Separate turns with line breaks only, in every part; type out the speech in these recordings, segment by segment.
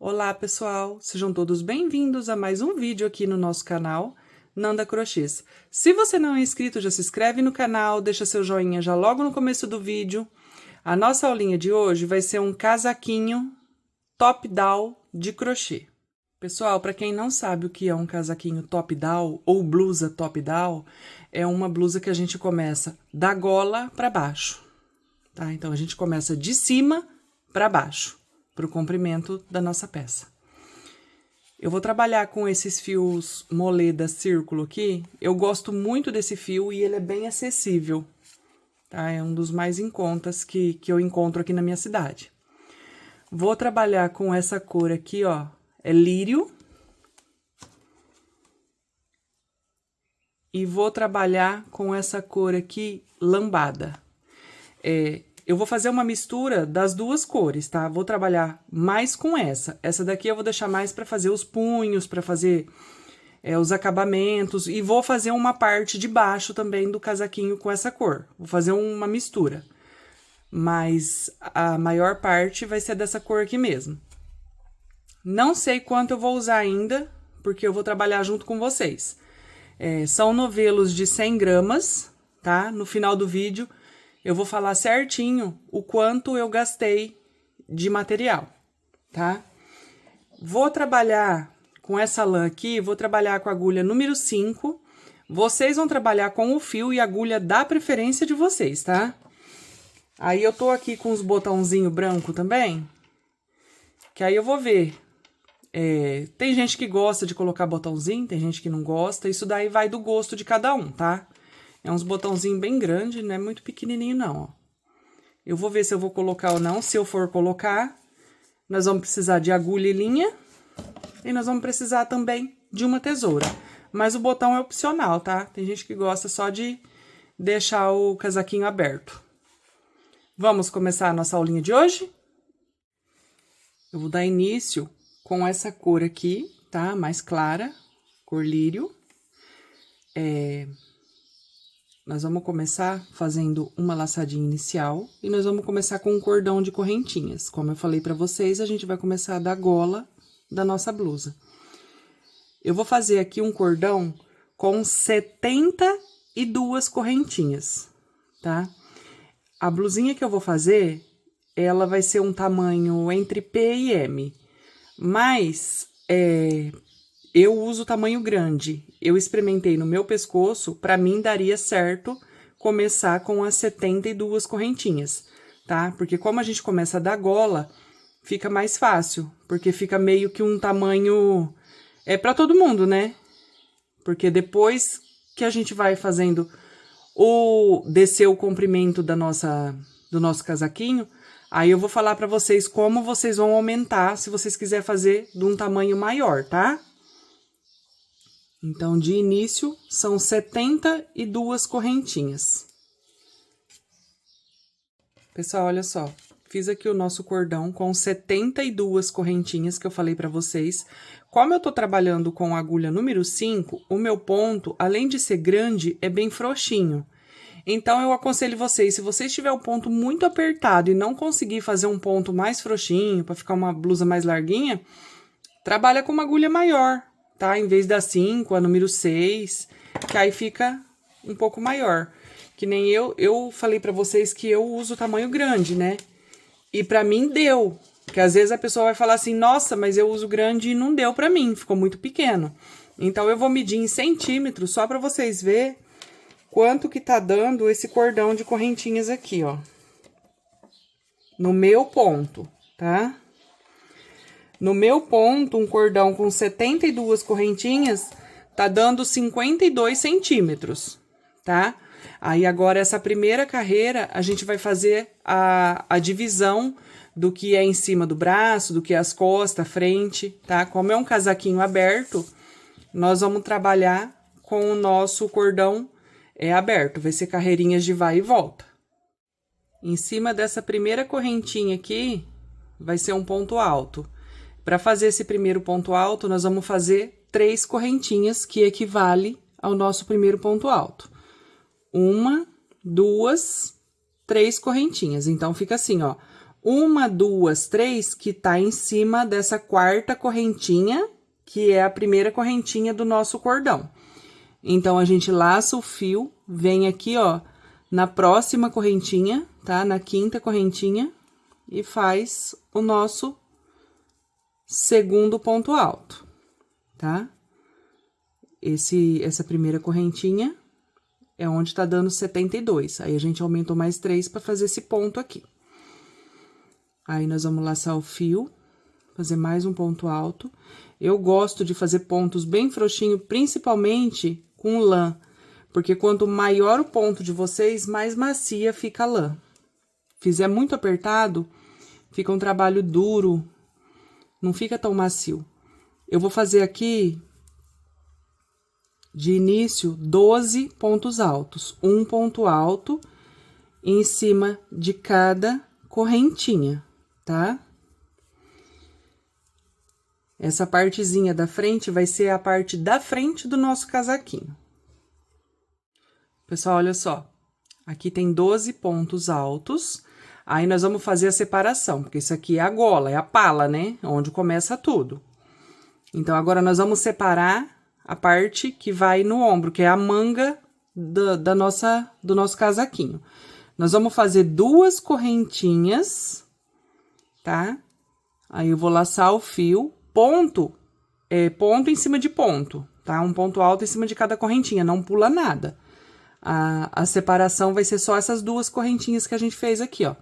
Olá pessoal, sejam todos bem-vindos a mais um vídeo aqui no nosso canal Nanda Crochês. Se você não é inscrito, já se inscreve no canal, deixa seu joinha já logo no começo do vídeo. A nossa aulinha de hoje vai ser um casaquinho top-down de crochê. Pessoal, para quem não sabe o que é um casaquinho top-down ou blusa top-down, é uma blusa que a gente começa da gola para baixo, tá? Então, a gente começa de cima para baixo, para o comprimento da nossa peça. Eu vou trabalhar com esses fios Moleda Círculo aqui. Eu gosto muito desse fio e ele é bem acessível, tá? É um dos mais em contas que eu encontro aqui na minha cidade. Vou trabalhar com essa cor aqui, ó, é lírio. E vou trabalhar com essa cor aqui, lambada. Eu vou fazer uma mistura das duas cores, tá? Vou trabalhar mais com essa. Essa daqui eu vou deixar mais para fazer os punhos, para fazer os acabamentos. E vou fazer uma parte de baixo também do casaquinho com essa cor. Vou fazer uma mistura. Mas a maior parte vai ser dessa cor aqui mesmo. Não sei quanto eu vou usar ainda, porque eu vou trabalhar junto com vocês. São novelos de 100 gramas, tá? No final do vídeo, eu vou falar certinho o quanto eu gastei de material, tá? Vou trabalhar com essa lã aqui, vou trabalhar com a agulha número 5. Vocês vão trabalhar com o fio e agulha da preferência de vocês, tá? Aí, eu tô aqui com os botãozinhos branco também, que aí eu vou ver. Tem gente que gosta de colocar botãozinho, tem gente que não gosta, isso daí vai do gosto de cada um, tá? É uns botãozinhos bem grandes, não é muito pequenininho não, ó. Eu vou ver se eu vou colocar ou não. Se eu for colocar, nós vamos precisar de agulha e linha, e nós vamos precisar também de uma tesoura. Mas o botão é opcional, tá? Tem gente que gosta só de deixar o casaquinho aberto. Vamos começar a nossa aulinha de hoje? Eu vou dar início com essa cor aqui, tá? Mais clara, cor lírio. Nós vamos começar fazendo uma laçadinha inicial e nós vamos começar com um cordão de correntinhas. Como eu falei pra vocês, a gente vai começar da gola da nossa blusa. Eu vou fazer aqui um cordão com 72 correntinhas, tá? A blusinha que eu vou fazer, ela vai ser um tamanho entre P e M. Mas, eu uso tamanho grande. Eu experimentei no meu pescoço, pra mim daria certo começar com as 72 correntinhas, tá? Porque como a gente começa da gola, fica mais fácil, porque fica meio que um tamanho... pra todo mundo, né? Porque depois que a gente vai fazendo descer o comprimento do nosso casaquinho, aí eu vou falar pra vocês como vocês vão aumentar, se vocês quiserem fazer de um tamanho maior, tá? Então, de início, são 72 correntinhas. Pessoal, olha só. Fiz aqui o nosso cordão com 72 correntinhas que eu falei pra vocês. Como eu tô trabalhando com a agulha número 5, o meu ponto, além de ser grande, é bem frouxinho. Então, eu aconselho vocês, se vocês tiverem o ponto muito apertado e não conseguir fazer um ponto mais frouxinho, para ficar uma blusa mais larguinha, trabalha com uma agulha maior, tá? Em vez da 5, a número 6, que aí fica um pouco maior. Que nem eu falei pra vocês que eu uso tamanho grande, né? E pra mim deu, porque às vezes a pessoa vai falar assim, nossa, mas eu uso grande e não deu pra mim, ficou muito pequeno. Então, eu vou medir em centímetros, só pra vocês verem quanto que tá dando esse cordão de correntinhas aqui, ó. No meu ponto, tá? No meu ponto, um cordão com 72 correntinhas tá dando 52 centímetros, tá? Aí, agora, essa primeira carreira, a gente vai fazer a divisão do que é em cima do braço, do que é as costas, a frente, tá? Como é um casaquinho aberto, nós vamos trabalhar com o nosso cordão aberto, vai ser carreirinhas de vai e volta. Em cima dessa primeira correntinha aqui, vai ser um ponto alto. Para fazer esse primeiro ponto alto, nós vamos fazer 3 correntinhas, que equivale ao nosso primeiro ponto alto. 1, 2, 3 correntinhas. Então, fica assim, ó. uma, duas, três, que tá em cima dessa quarta correntinha, que é a primeira correntinha do nosso cordão. Então, a gente laça o fio, vem aqui, ó, na próxima correntinha, tá? Na quinta correntinha, e faz o nosso segundo ponto alto, tá? Essa primeira correntinha é onde tá dando 72. Aí, a gente aumentou mais 3 para fazer esse ponto aqui. Aí, nós vamos laçar o fio, fazer mais um ponto alto. Eu gosto de fazer pontos bem frouxinho, principalmente com lã, porque quanto maior o ponto de vocês, mais macia fica a lã. Fizer muito apertado, fica um trabalho duro, não fica tão macio. Eu vou fazer aqui, de início, 12 pontos altos. Um ponto alto em cima de cada correntinha, tá? Essa partezinha da frente vai ser a parte da frente do nosso casaquinho. Pessoal, olha só. Aqui tem 12 pontos altos. Aí, nós vamos fazer a separação, porque isso aqui é a gola, é a pala, né? Onde começa tudo. Então, agora, nós vamos separar a parte que vai no ombro, que é a manga do nosso casaquinho. Nós vamos fazer 2 correntinhas, tá? Aí, eu vou laçar o fio, ponto em cima de ponto, tá? Um ponto alto em cima de cada correntinha, não pula nada. A separação vai ser só essas 2 correntinhas que a gente fez aqui, ó.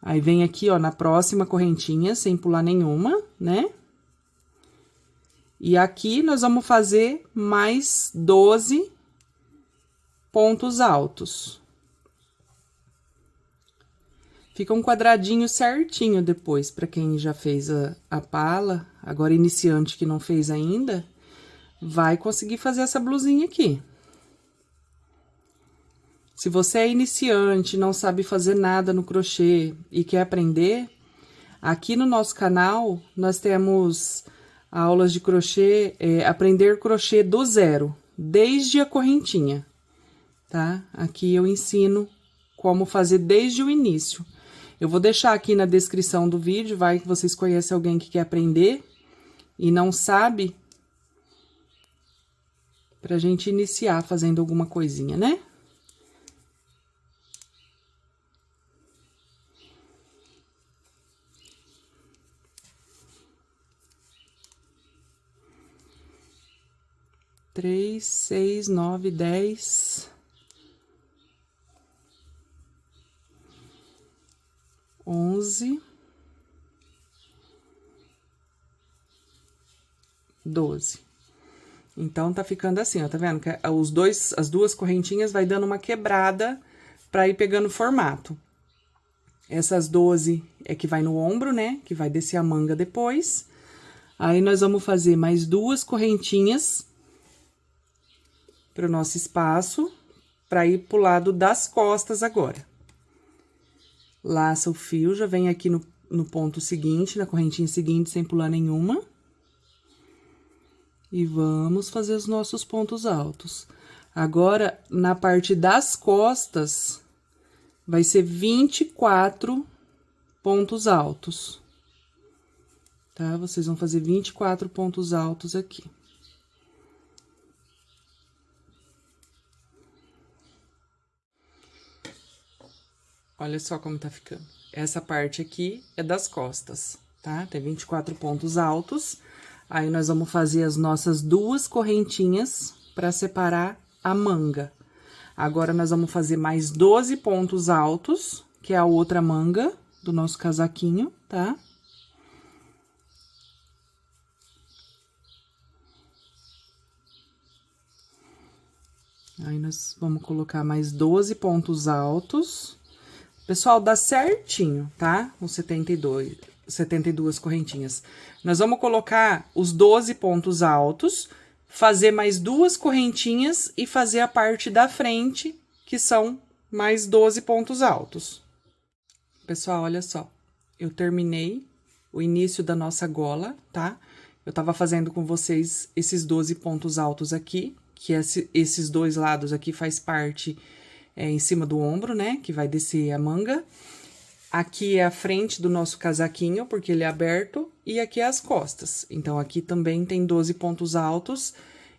Aí, vem aqui, ó, na próxima correntinha, sem pular nenhuma, né? E aqui, nós vamos fazer mais 12 pontos altos. Fica um quadradinho certinho depois, pra quem já fez a pala. Agora, iniciante que não fez ainda, vai conseguir fazer essa blusinha aqui. Se você é iniciante, não sabe fazer nada no crochê e quer aprender, aqui no nosso canal, nós temos aulas de crochê, aprender crochê do zero, desde a correntinha, tá? Aqui eu ensino como fazer desde o início. Eu vou deixar aqui na descrição do vídeo, vai que vocês conhecem alguém que quer aprender e não sabe, pra gente iniciar fazendo alguma coisinha, né? Três, 6, 9, 10, 11, 12. Então, tá ficando assim, ó, tá vendo? Que as 2 correntinhas vai dando uma quebrada pra ir pegando formato. Essas 12 é que vai no ombro, né? Que vai descer a manga depois. Aí, nós vamos fazer mais 2 correntinhas pro nosso espaço, pra ir pro lado das costas agora. Laça o fio, já vem aqui no ponto seguinte, na correntinha seguinte, sem pular nenhuma. E vamos fazer os nossos pontos altos. Agora, na parte das costas, vai ser 24 pontos altos. Tá? Vocês vão fazer 24 pontos altos aqui. Olha só como tá ficando. Essa parte aqui é das costas, tá? Tem 24 pontos altos. Aí, nós vamos fazer as nossas 2 correntinhas pra separar a manga. Agora, nós vamos fazer mais 12 pontos altos, que é a outra manga do nosso casaquinho, tá? Aí, nós vamos colocar mais 12 pontos altos. Pessoal, dá certinho, tá? Os 72 correntinhas. Nós vamos colocar os 12 pontos altos, fazer mais 2 correntinhas e fazer a parte da frente, que são mais 12 pontos altos. Pessoal, olha só. Eu terminei o início da nossa gola, tá? Eu tava fazendo com vocês esses 12 pontos altos aqui, que esses 2 lados aqui faz parte em cima do ombro, né? Que vai descer a manga. Aqui é a frente do nosso casaquinho, porque ele é aberto, e aqui é as costas. Então, aqui também tem 12 pontos altos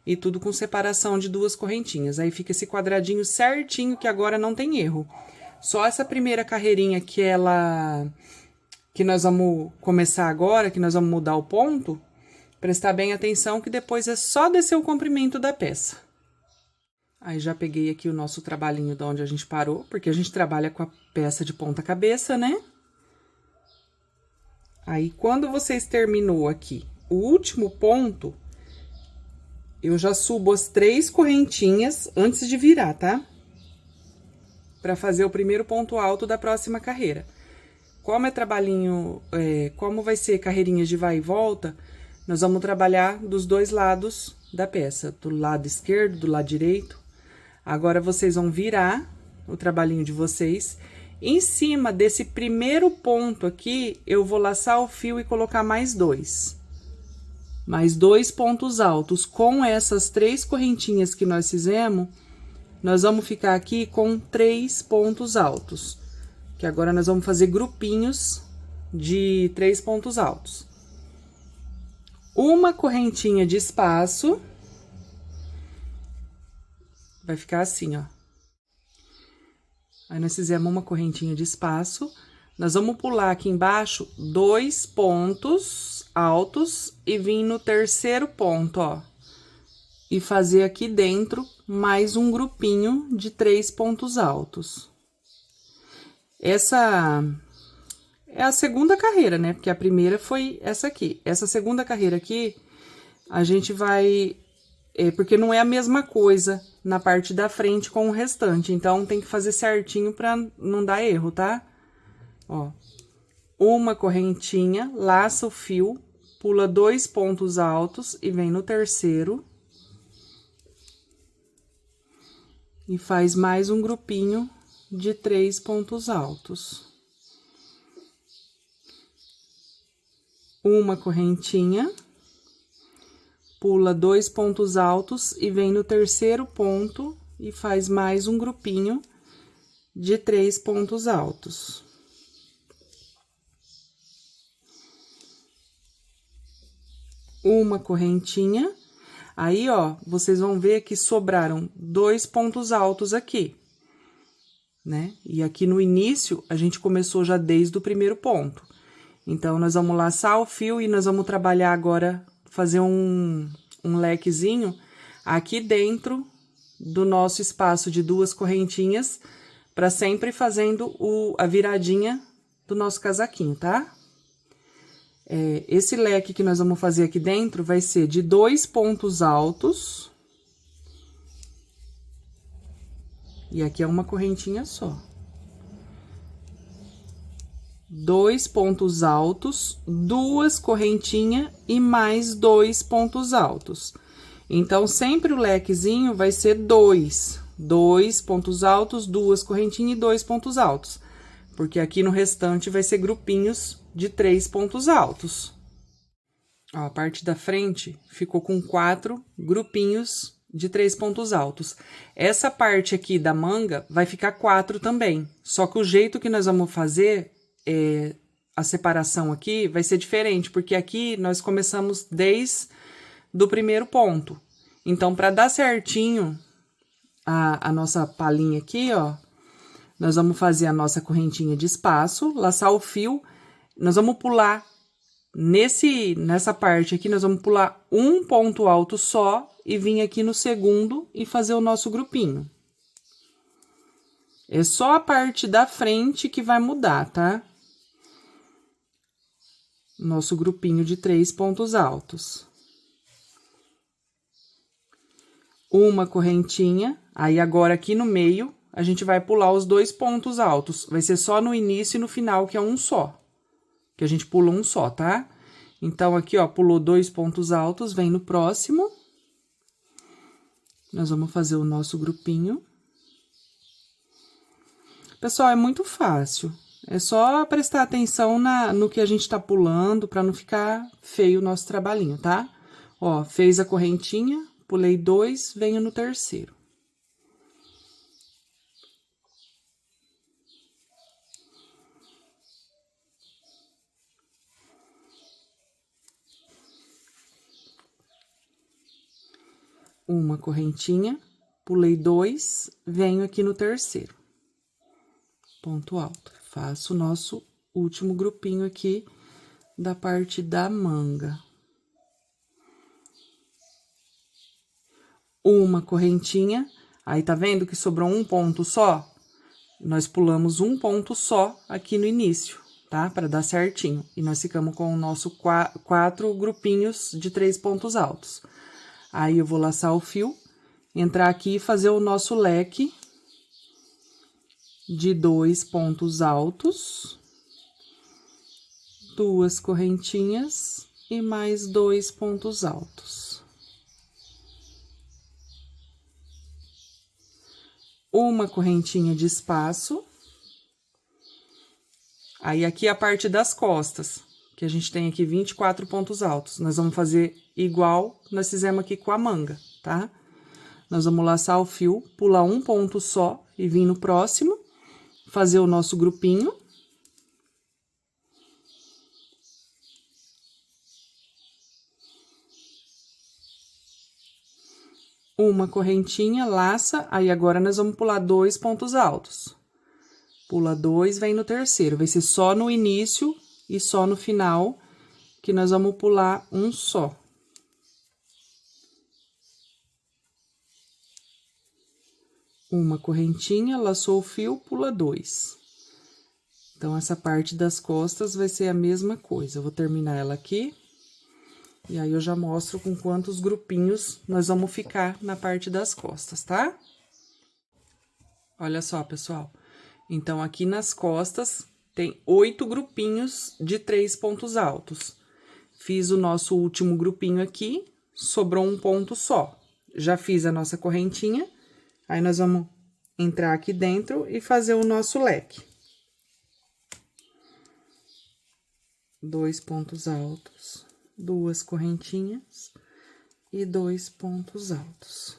e tudo com separação de 2 correntinhas. Aí fica esse quadradinho certinho, que agora não tem erro. Só essa primeira carreirinha que nós vamos começar agora, que nós vamos mudar o ponto, prestar bem atenção que depois é só descer o comprimento da peça. Aí, já peguei aqui o nosso trabalhinho de onde a gente parou, porque a gente trabalha com a peça de ponta cabeça, né? Aí, quando vocês terminou aqui o último ponto, eu já subo as 3 correntinhas antes de virar, tá? Pra fazer o primeiro ponto alto da próxima carreira. Como é trabalhinho, como vai ser carreirinhas de vai e volta, nós vamos trabalhar dos 2 lados da peça, do lado esquerdo, do lado direito. Agora, vocês vão virar o trabalhinho de vocês. Em cima desse primeiro ponto aqui, eu vou laçar o fio e colocar mais 2. Mais 2 pontos altos. Com essas 3 correntinhas que nós fizemos, nós vamos ficar aqui com 3 pontos altos. Que agora nós vamos fazer grupinhos de 3 pontos altos. Uma correntinha de espaço. Vai ficar assim, ó. Aí, nós fizemos uma correntinha de espaço. Nós vamos pular aqui embaixo 2 pontos altos e vir no terceiro ponto, ó. E fazer aqui dentro mais um grupinho de 3 pontos altos. Essa é a segunda carreira, né? Porque a primeira foi essa aqui. Essa segunda carreira aqui, a gente vai... porque não é a mesma coisa na parte da frente com o restante. Então, tem que fazer certinho pra não dar erro, tá? Ó. Uma correntinha, laça o fio, pula 2 pontos altos e vem no terceiro. E faz mais um grupinho de 3 pontos altos. Uma correntinha, pula 2 pontos altos e vem no terceiro ponto e faz mais um grupinho de 3 pontos altos. Uma correntinha, aí, ó, vocês vão ver que sobraram 2 pontos altos aqui, né? E aqui no início, a gente começou já desde o primeiro ponto. Então, nós vamos laçar o fio e nós vamos trabalhar agora, fazer um lequezinho aqui dentro do nosso espaço de 2 correntinhas, para sempre fazendo a viradinha do nosso casaquinho, tá? Esse leque que nós vamos fazer aqui dentro vai ser de 2 pontos altos. E aqui é uma correntinha só. 2 pontos altos, 2 correntinhas e mais 2 pontos altos. Então, sempre o lequezinho vai ser 2 pontos altos, 2 correntinhas e 2 pontos altos. Porque aqui no restante vai ser grupinhos de 3 pontos altos. Ó, a parte da frente ficou com 4 grupinhos de 3 pontos altos. Essa parte aqui da manga vai ficar 4 também. Só que o jeito que nós vamos fazer, a separação aqui, vai ser diferente. Porque aqui nós começamos desde do primeiro ponto. Então, para dar certinho a nossa palhinha aqui, ó, nós vamos fazer a nossa correntinha de espaço, laçar o fio, nós vamos pular nessa parte aqui, nós vamos pular um ponto alto só e vir aqui no segundo e fazer o nosso grupinho. É só a parte da frente que vai mudar, tá? Nosso grupinho de 3 pontos altos. Uma correntinha, aí agora aqui no meio, a gente vai pular os 2 pontos altos. Vai ser só no início e no final, que é um só. Que a gente pula um só, tá? Então, aqui, ó, pulou 2 pontos altos, vem no próximo. Nós vamos fazer o nosso grupinho. Pessoal, é muito fácil. É só prestar atenção no que a gente tá pulando, pra não ficar feio o nosso trabalhinho, tá? Ó, fez a correntinha, pulei 2, venho no terceiro. uma correntinha, pulei 2, venho aqui no terceiro. Ponto alto. Faço o nosso último grupinho aqui da parte da manga. Uma correntinha, aí tá vendo que sobrou um ponto só? Nós pulamos um ponto só aqui no início, tá? Para dar certinho. E nós ficamos com o nosso 4 grupinhos de 3 pontos altos. Aí, eu vou laçar o fio, entrar aqui e fazer o nosso leque de 2 pontos altos, 2 correntinhas e mais 2 pontos altos. Uma correntinha de espaço. Aí, aqui a parte das costas, que a gente tem aqui 24 pontos altos. Nós vamos fazer igual nós fizemos aqui com a manga, tá? Nós vamos laçar o fio, pular um ponto só e vir no próximo, fazer o nosso grupinho. Uma correntinha, laça, aí agora nós vamos pular 2 pontos altos. Pula 2, vem no terceiro. Vai ser só no início e só no final que nós vamos pular um só. Uma correntinha, laçou o fio, pula 2. Então, essa parte das costas vai ser a mesma coisa. Eu vou terminar ela aqui. E aí, eu já mostro com quantos grupinhos nós vamos ficar na parte das costas, tá? Olha só, pessoal. Então, aqui nas costas, tem 8 grupinhos de 3 pontos altos. Fiz o nosso último grupinho aqui, sobrou um ponto só. Já fiz a nossa correntinha, aí nós vamos entrar aqui dentro e fazer o nosso leque. 2 pontos altos. 2 correntinhas e 2 pontos altos.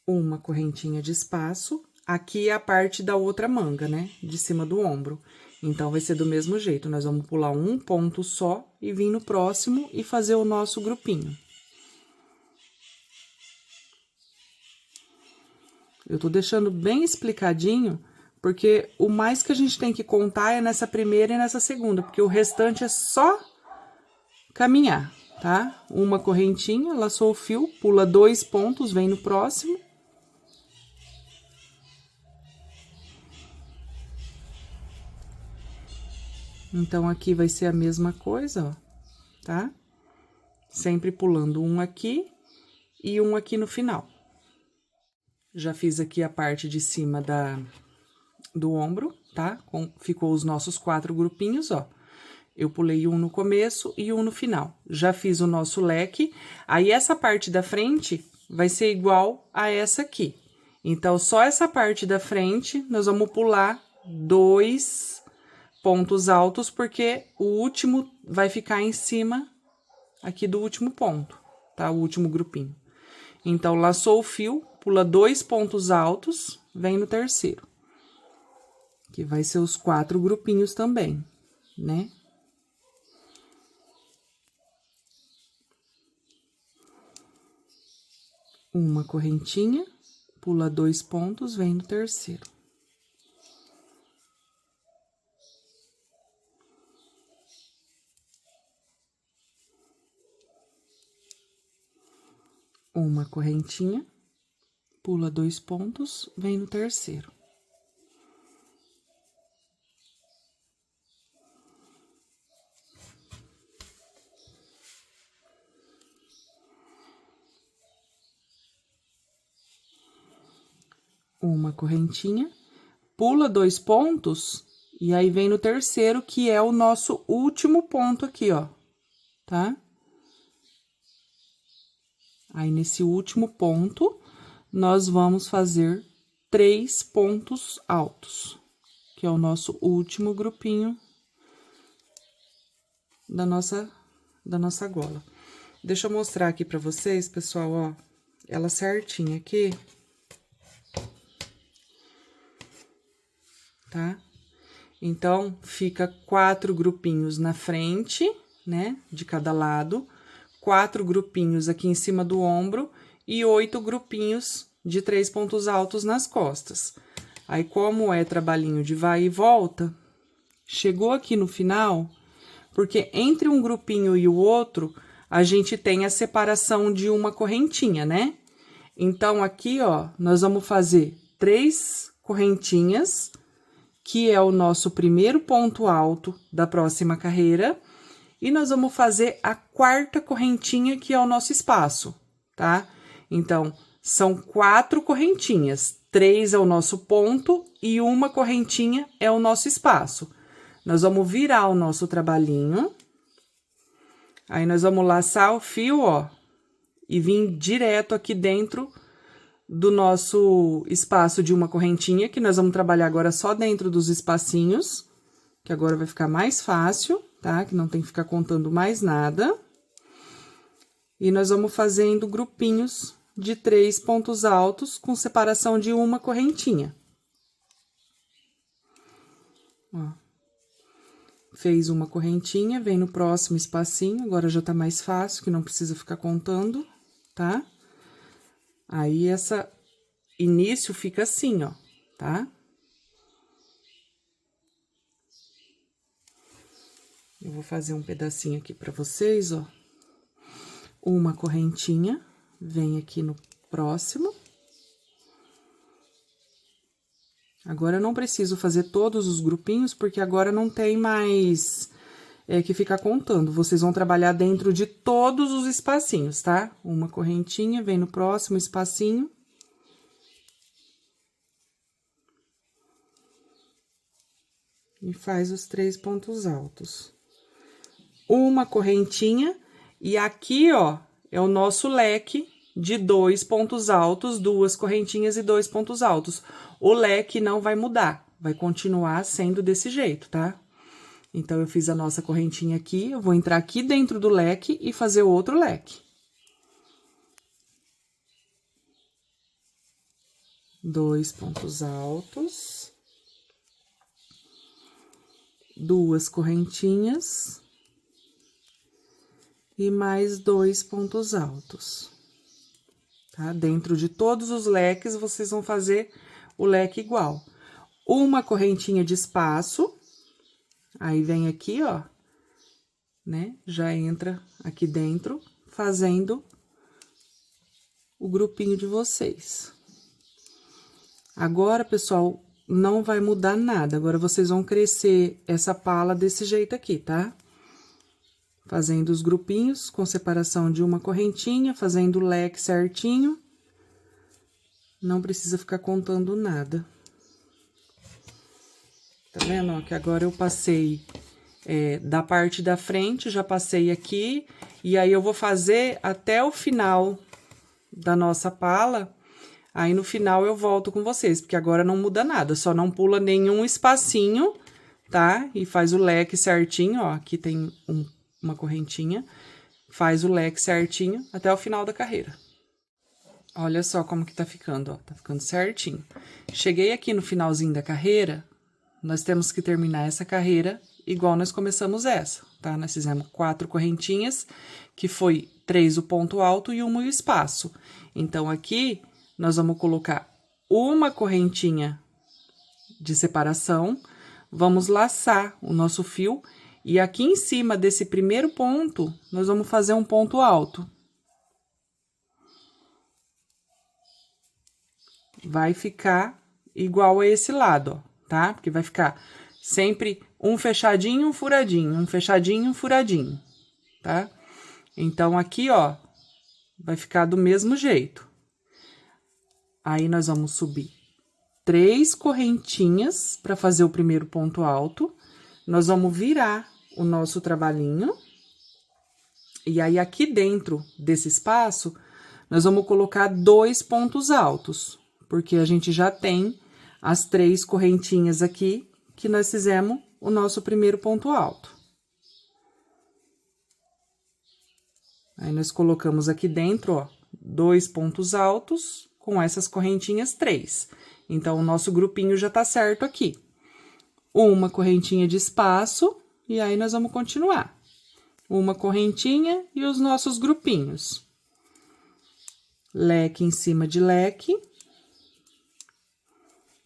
Uma correntinha de espaço, aqui é a parte da outra manga, né? De cima do ombro. Então, vai ser do mesmo jeito, nós vamos pular um ponto só e vir no próximo e fazer o nosso grupinho. Eu tô deixando bem explicadinho, porque o mais que a gente tem que contar é nessa primeira e nessa segunda, porque o restante é só caminhar, tá? Uma correntinha, laçou o fio, pula 2 pontos, vem no próximo. Então, aqui vai ser a mesma coisa, ó, tá? Sempre pulando um aqui e um aqui no final. Já fiz aqui a parte de cima do ombro, tá? Ficou os nossos 4 grupinhos, ó. Eu pulei um no começo e um no final. Já fiz o nosso leque. Aí, essa parte da frente vai ser igual a essa aqui. Então, só essa parte da frente, nós vamos pular 2 pontos altos, porque o último vai ficar em cima aqui do último ponto, tá? O último grupinho. Então, laçou o fio, pula 2 pontos altos, vem no terceiro. Que vai ser os 4 grupinhos também, né? Uma correntinha, pula 2 pontos, vem no terceiro. Uma correntinha, pula 2 pontos, vem no terceiro. Uma correntinha, pula 2 pontos, e aí vem no terceiro, que é o nosso último ponto aqui, ó, tá? Aí, nesse último ponto, nós vamos fazer 3 pontos altos, que é o nosso último grupinho da nossa gola. Deixa eu mostrar aqui pra vocês, pessoal, ó, ela certinha aqui. Tá? Então, fica 4 grupinhos na frente, né, de cada lado, 4 grupinhos aqui em cima do ombro e 8 grupinhos de 3 pontos altos nas costas. Aí, como é trabalhinho de vai e volta, chegou aqui no final, porque entre um grupinho e o outro, a gente tem a separação de uma correntinha, né? Então, aqui, ó, nós vamos fazer 3 correntinhas, que é o nosso primeiro ponto alto da próxima carreira, e nós vamos fazer a 4ª correntinha, que é o nosso espaço, tá? Então, são 4 correntinhas, 3 é o nosso ponto e uma correntinha é o nosso espaço. Nós vamos virar o nosso trabalhinho, aí nós vamos laçar o fio, ó, e vir direto aqui dentro do nosso espaço de uma correntinha, que nós vamos trabalhar agora só dentro dos espacinhos, que agora vai ficar mais fácil, tá? Que não tem que ficar contando mais nada. E nós vamos fazendo grupinhos de 3 pontos altos com separação de uma correntinha. Ó. Fez uma correntinha, vem no próximo espacinho, agora já tá mais fácil, que não precisa ficar contando, tá? Aí, essa início fica assim, ó, tá? Eu vou fazer um pedacinho aqui pra vocês, ó. Uma correntinha, vem aqui no próximo. Agora, eu não preciso fazer todos os grupinhos, porque agora não tem mais que ficar contando. Vocês vão trabalhar dentro de todos os espacinhos, tá? Uma correntinha, vem no próximo espacinho. E faz os 3 pontos altos. Uma correntinha, e aqui, ó, é o nosso leque de 2 pontos altos, 2 correntinhas e 2 pontos altos. O leque não vai mudar, vai continuar sendo desse jeito, tá? Então, eu fiz a nossa correntinha aqui, eu vou entrar aqui dentro do leque e fazer o outro leque. 2 pontos altos. 2 correntinhas. E mais 2 pontos altos. Tá? Dentro de todos os leques, vocês vão fazer o leque igual. Uma correntinha de espaço. Aí, vem aqui, ó, né? Já entra aqui dentro, fazendo o grupinho de vocês. Agora, pessoal, não vai mudar nada. Agora, vocês vão crescer essa pala desse jeito aqui, tá? Fazendo os grupinhos com separação de uma correntinha, fazendo o leque certinho. Não precisa ficar contando nada. Tá vendo, ó, que agora eu passei da parte da frente, já passei aqui, e aí eu vou fazer até o final da nossa pala, aí no final eu volto com vocês, porque agora não muda nada, só não pula nenhum espacinho, tá? E faz o leque certinho, ó, aqui tem uma correntinha, faz o leque certinho até o final da carreira. Olha só como que tá ficando, ó, tá ficando certinho. Cheguei aqui no finalzinho da carreira, nós temos que terminar essa carreira igual nós começamos essa, tá? Nós fizemos 4 correntinhas, que foi 3 o ponto alto e 1 o espaço. Então, aqui, nós vamos colocar uma correntinha de separação, vamos laçar o nosso fio, e aqui em cima desse primeiro ponto, nós vamos fazer um ponto alto. Vai ficar igual a esse lado, ó. Tá? Porque vai ficar sempre um fechadinho, um furadinho, um fechadinho, um furadinho, tá? Então, aqui, ó, vai ficar do mesmo jeito. Aí, nós vamos subir 3 correntinhas para fazer o primeiro ponto alto. Nós vamos virar o nosso trabalhinho. E aí, aqui dentro desse espaço, nós vamos colocar 2 pontos altos, porque a gente já tem as 3 correntinhas aqui, que nós fizemos o nosso primeiro ponto alto. Aí, nós colocamos aqui dentro, ó, 2 pontos altos com essas correntinhas 3. Então, o nosso grupinho já tá certo aqui. uma correntinha de espaço, e aí nós vamos continuar. Uma correntinha e os nossos grupinhos. Leque em cima de leque.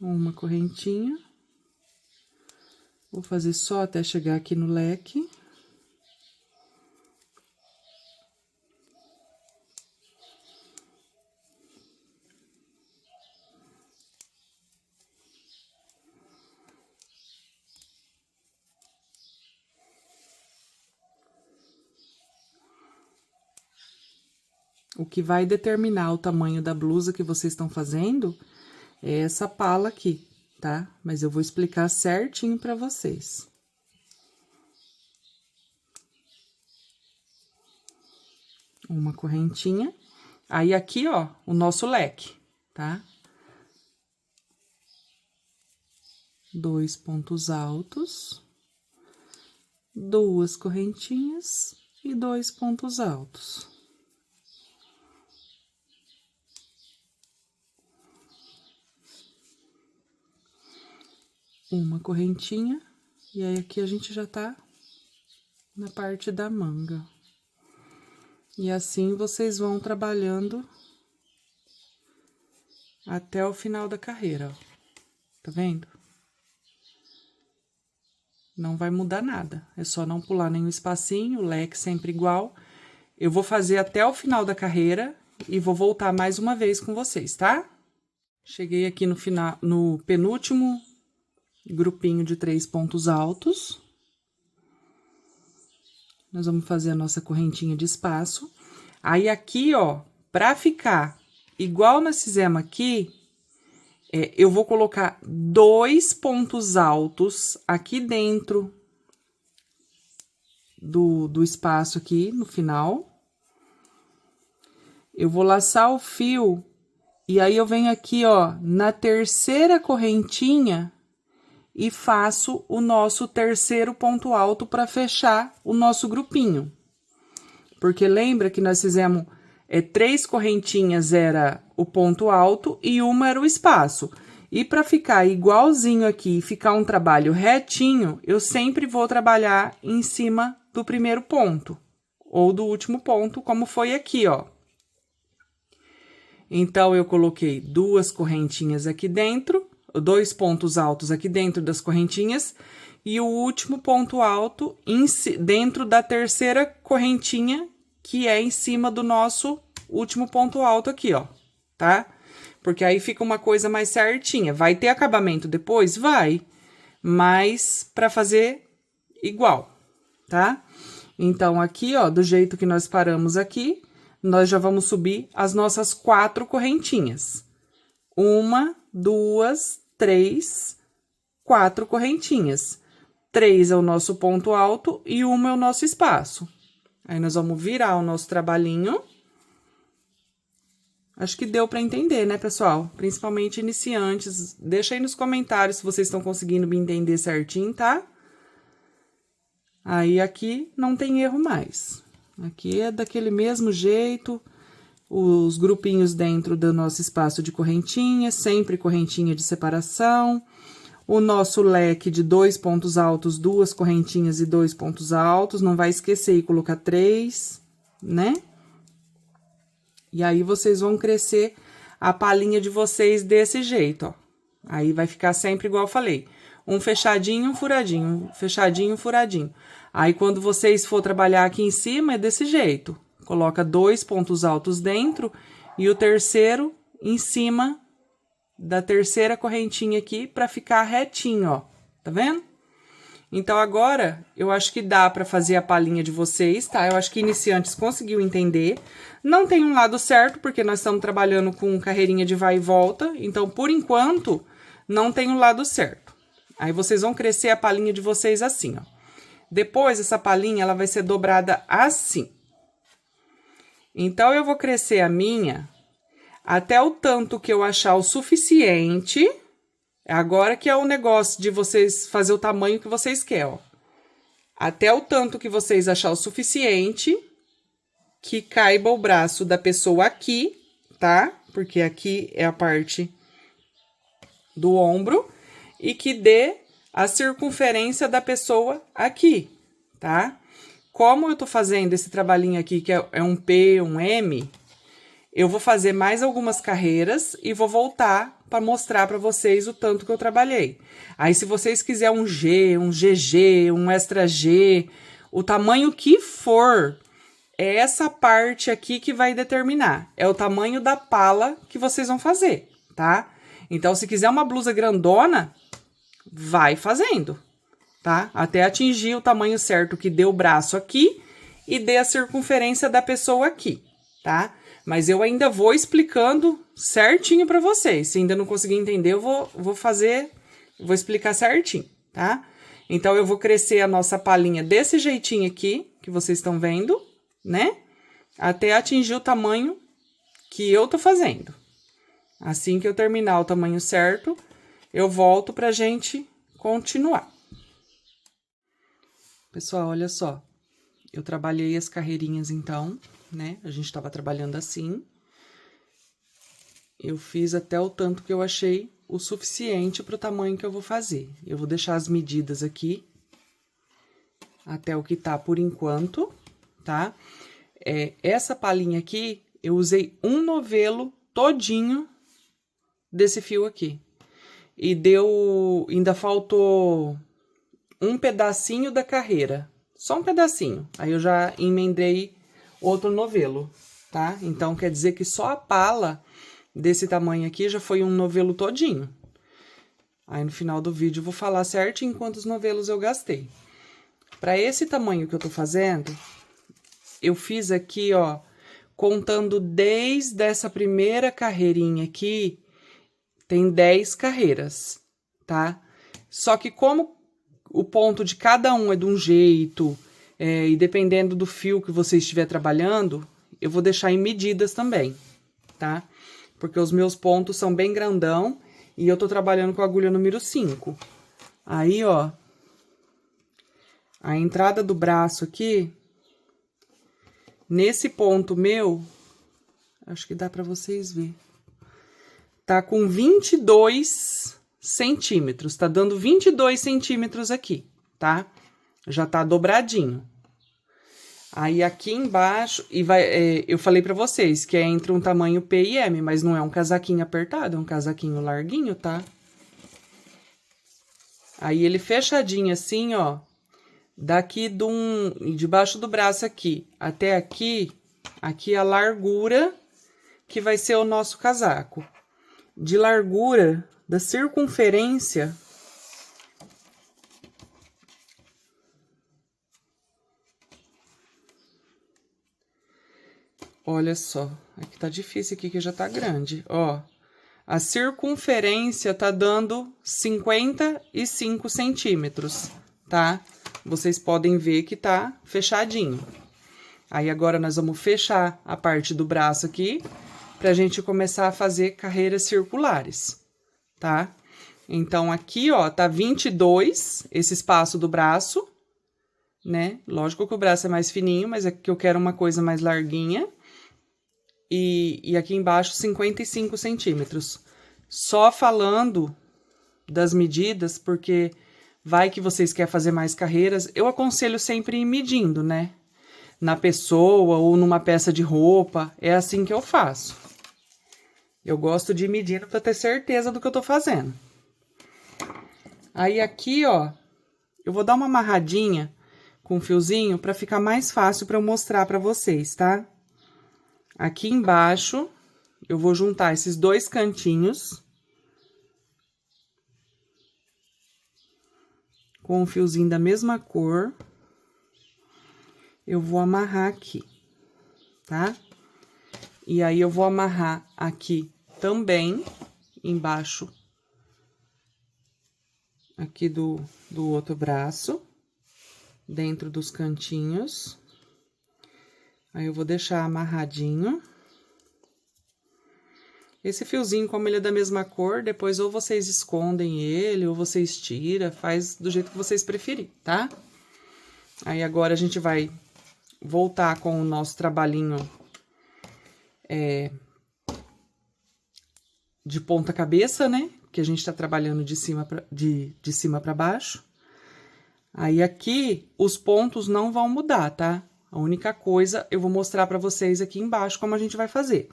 Uma correntinha. Vou fazer só até chegar aqui no leque. O que vai determinar o tamanho da blusa que vocês estão fazendo é essa pala aqui, tá? Mas eu vou explicar certinho pra vocês. Uma correntinha. Aí, aqui, ó, o nosso leque, tá? 2 pontos altos. 2 correntinhas e 2 pontos altos. Uma correntinha, e aí aqui a gente já tá na parte da manga. E assim vocês vão trabalhando até o final da carreira, ó. Tá vendo? Não vai mudar nada, é só não pular nenhum espacinho, o leque sempre igual. Eu vou fazer até o final da carreira e vou voltar mais uma vez com vocês, tá? Cheguei aqui no final, no penúltimo grupinho de 3 pontos altos. Nós vamos fazer a nossa correntinha de espaço. Aí, aqui, ó, pra ficar igual nós fizemos aqui, eu vou colocar 2 pontos altos aqui dentro do espaço aqui, no final. Eu vou laçar o fio, e aí eu venho aqui, ó, na terceira correntinha e faço o nosso terceiro ponto alto para fechar o nosso grupinho. Porque lembra que nós fizemos 3 correntinhas era o ponto alto e uma era o espaço. E para ficar igualzinho aqui e ficar um trabalho retinho, eu sempre vou trabalhar em cima do primeiro ponto, ou do último ponto, como foi aqui, ó. Então, eu coloquei 2 correntinhas aqui dentro, 2 pontos altos aqui dentro das correntinhas, e o último ponto alto dentro da terceira correntinha, que é em cima do nosso último ponto alto aqui, ó, tá? Porque aí fica uma coisa mais certinha. Vai ter acabamento depois? Vai, mas pra fazer igual, tá? Então, aqui, ó, do jeito que nós paramos aqui, nós já vamos subir as nossas 4 correntinhas. 1, 2, 3, 4 correntinhas. 3 é o nosso ponto alto e 1 é o nosso espaço. Aí, nós vamos virar o nosso trabalhinho. Acho que deu para entender, né, pessoal? Principalmente iniciantes. Deixa aí nos comentários se vocês estão conseguindo me entender certinho, tá? Aí, aqui não tem erro mais. Aqui é daquele mesmo jeito, os grupinhos dentro do nosso espaço de correntinha, sempre correntinha de separação. O nosso leque de 2 pontos altos, 2 correntinhas e 2 pontos altos. Não vai esquecer e colocar 3, né? E aí, vocês vão crescer a palhinha de vocês desse jeito, ó. Aí, vai ficar sempre igual eu falei. Um fechadinho, um furadinho, um fechadinho, um furadinho. Aí, quando vocês for trabalhar aqui em cima, é desse jeito. Coloca 2 pontos altos dentro e o terceiro em cima da terceira correntinha aqui pra ficar retinho, ó. Tá vendo? Então, agora, eu acho que dá pra fazer a palhinha de vocês, tá? Eu acho que iniciantes conseguiu entender. Não tem um lado certo, porque nós estamos trabalhando com carreirinha de vai e volta. Então, por enquanto, não tem um lado certo. Aí, vocês vão crescer a palhinha de vocês assim, ó. Depois, essa palhinha, ela vai ser dobrada assim. Então, eu vou crescer a minha até o tanto que eu achar o suficiente. Agora que é o negócio de vocês fazer o tamanho que vocês querem, ó. Até o tanto que vocês achar o suficiente que caiba o braço da pessoa aqui, tá? Porque aqui é a parte do ombro. E que dê a circunferência da pessoa aqui, tá? Como eu tô fazendo esse trabalhinho aqui, que é um P, um M, eu vou fazer mais algumas carreiras e vou voltar para mostrar para vocês o tanto que eu trabalhei. Aí, se vocês quiserem um G, um GG, um extra G, o tamanho que for, é essa parte aqui que vai determinar. É o tamanho da pala que vocês vão fazer, tá? Então, se quiser uma blusa grandona, vai fazendo, tá? Até atingir o tamanho certo que dê o braço aqui e dê a circunferência da pessoa aqui, tá? Mas eu ainda vou explicando certinho para vocês. Se ainda não conseguir entender, eu vou explicar certinho, tá? Então, eu vou crescer a nossa palinha desse jeitinho aqui, que vocês estão vendo, né? Até atingir o tamanho que eu tô fazendo. Assim que eu terminar o tamanho certo, eu volto pra gente continuar. Pessoal, olha só. Eu trabalhei as carreirinhas, então, né? A gente tava trabalhando assim. Eu fiz até o tanto que eu achei o suficiente pro tamanho que eu vou fazer. Eu vou deixar as medidas aqui, até o que tá por enquanto, tá? Essa palhinha aqui, eu usei um novelo todinho desse fio aqui. E ainda faltou um pedacinho da carreira. Só um pedacinho. Aí eu já emendei outro novelo, tá? Então, quer dizer que só a pala desse tamanho aqui já foi um novelo todinho. Aí, no final do vídeo, eu vou falar certinho quantos novelos eu gastei. Para esse tamanho que eu tô fazendo, eu fiz aqui, ó, contando desde essa primeira carreirinha aqui, tem 10 carreiras, tá? Só que como o ponto de cada um é de um jeito, e dependendo do fio que você estiver trabalhando, eu vou deixar em medidas também, tá? Porque os meus pontos são bem grandão e eu tô trabalhando com a agulha número 5. Aí, ó, a entrada do braço aqui, nesse ponto meu, acho que dá pra vocês verem, tá com 22 centímetros, tá dando 22 centímetros aqui, tá? Já tá dobradinho. Aí, aqui embaixo, eu falei pra vocês que é entre um tamanho P e M, mas não é um casaquinho apertado, é um casaquinho larguinho, tá? Aí, ele fechadinho assim, ó, daqui debaixo do braço aqui, até aqui a largura que vai ser o nosso casaco. De largura, da circunferência, olha só, aqui tá difícil aqui que já tá grande, ó. A circunferência tá dando 55 centímetros, tá? Vocês podem ver que tá fechadinho. Aí, agora, nós vamos fechar a parte do braço aqui, pra gente começar a fazer carreiras circulares, tá? Então, aqui, ó, tá 22, esse espaço do braço, né? Lógico que o braço é mais fininho, mas é que eu quero uma coisa mais larguinha. E aqui embaixo, 55 centímetros. Só falando das medidas, porque vai que vocês querem fazer mais carreiras, eu aconselho sempre ir medindo, né? Na pessoa ou numa peça de roupa, é assim que eu faço. Eu gosto de ir medindo pra ter certeza do que eu tô fazendo. Aí, aqui, ó, eu vou dar uma amarradinha com um fiozinho pra ficar mais fácil pra eu mostrar pra vocês, tá? Aqui embaixo, eu vou juntar esses dois cantinhos com um fiozinho da mesma cor. Eu vou amarrar aqui, tá? E aí, eu vou amarrar aqui também, embaixo, aqui do outro braço, dentro dos cantinhos. Aí, eu vou deixar amarradinho. Esse fiozinho, como ele é da mesma cor, depois ou vocês escondem ele, ou vocês tiram, faz do jeito que vocês preferirem, tá? Aí, agora, a gente vai voltar com o nosso trabalhinho de ponta cabeça, né? Porque a gente tá trabalhando de cima pra baixo. Aí, aqui, os pontos não vão mudar, tá? A única coisa, eu vou mostrar pra vocês aqui embaixo como a gente vai fazer.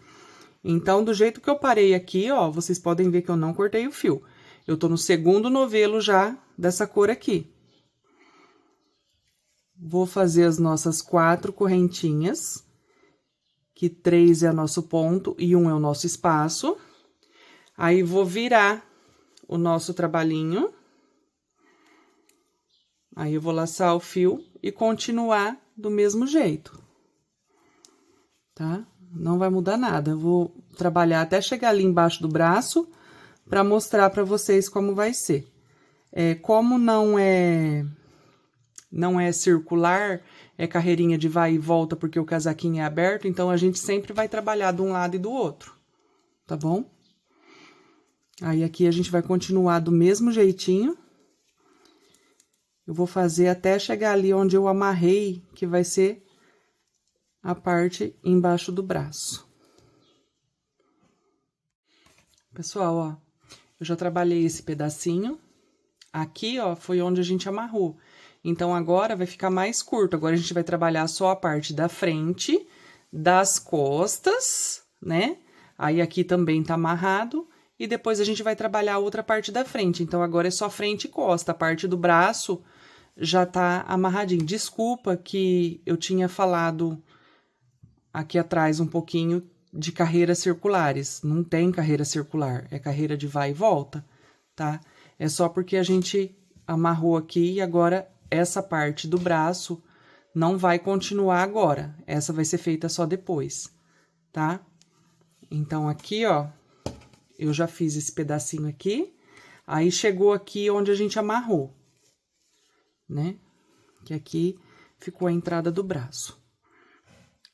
Então, do jeito que eu parei aqui, ó, vocês podem ver que eu não cortei o fio. Eu tô no segundo novelo já dessa cor aqui. Vou fazer as nossas 4 correntinhas, que 3 é o nosso ponto e 1 é o nosso espaço. Aí, vou virar o nosso trabalhinho. Aí, eu vou laçar o fio e continuar do mesmo jeito, tá? Não vai mudar nada. Eu vou trabalhar até chegar ali embaixo do braço para mostrar para vocês como vai ser. Como não é circular, é carreirinha de vai e volta porque o casaquinho é aberto, então a gente sempre vai trabalhar de um lado e do outro, tá bom? Aí, aqui a gente vai continuar do mesmo jeitinho. Eu vou fazer até chegar ali onde eu amarrei, que vai ser a parte embaixo do braço. Pessoal, ó, eu já trabalhei esse pedacinho. Aqui, ó, foi onde a gente amarrou. Então, agora vai ficar mais curto. Agora, a gente vai trabalhar só a parte da frente, das costas, né? Aí, aqui também tá amarrado. E depois, a gente vai trabalhar a outra parte da frente. Então, agora é só frente e costa. A parte do braço já tá amarradinho. Desculpa que eu tinha falado aqui atrás um pouquinho de carreiras circulares. Não tem carreira circular, é carreira de vai e volta, tá? É só porque a gente amarrou aqui e agora essa parte do braço não vai continuar agora. Essa vai ser feita só depois, tá? Então, aqui, ó, eu já fiz esse pedacinho aqui. Aí, chegou aqui onde a gente amarrou, né? Que aqui ficou a entrada do braço.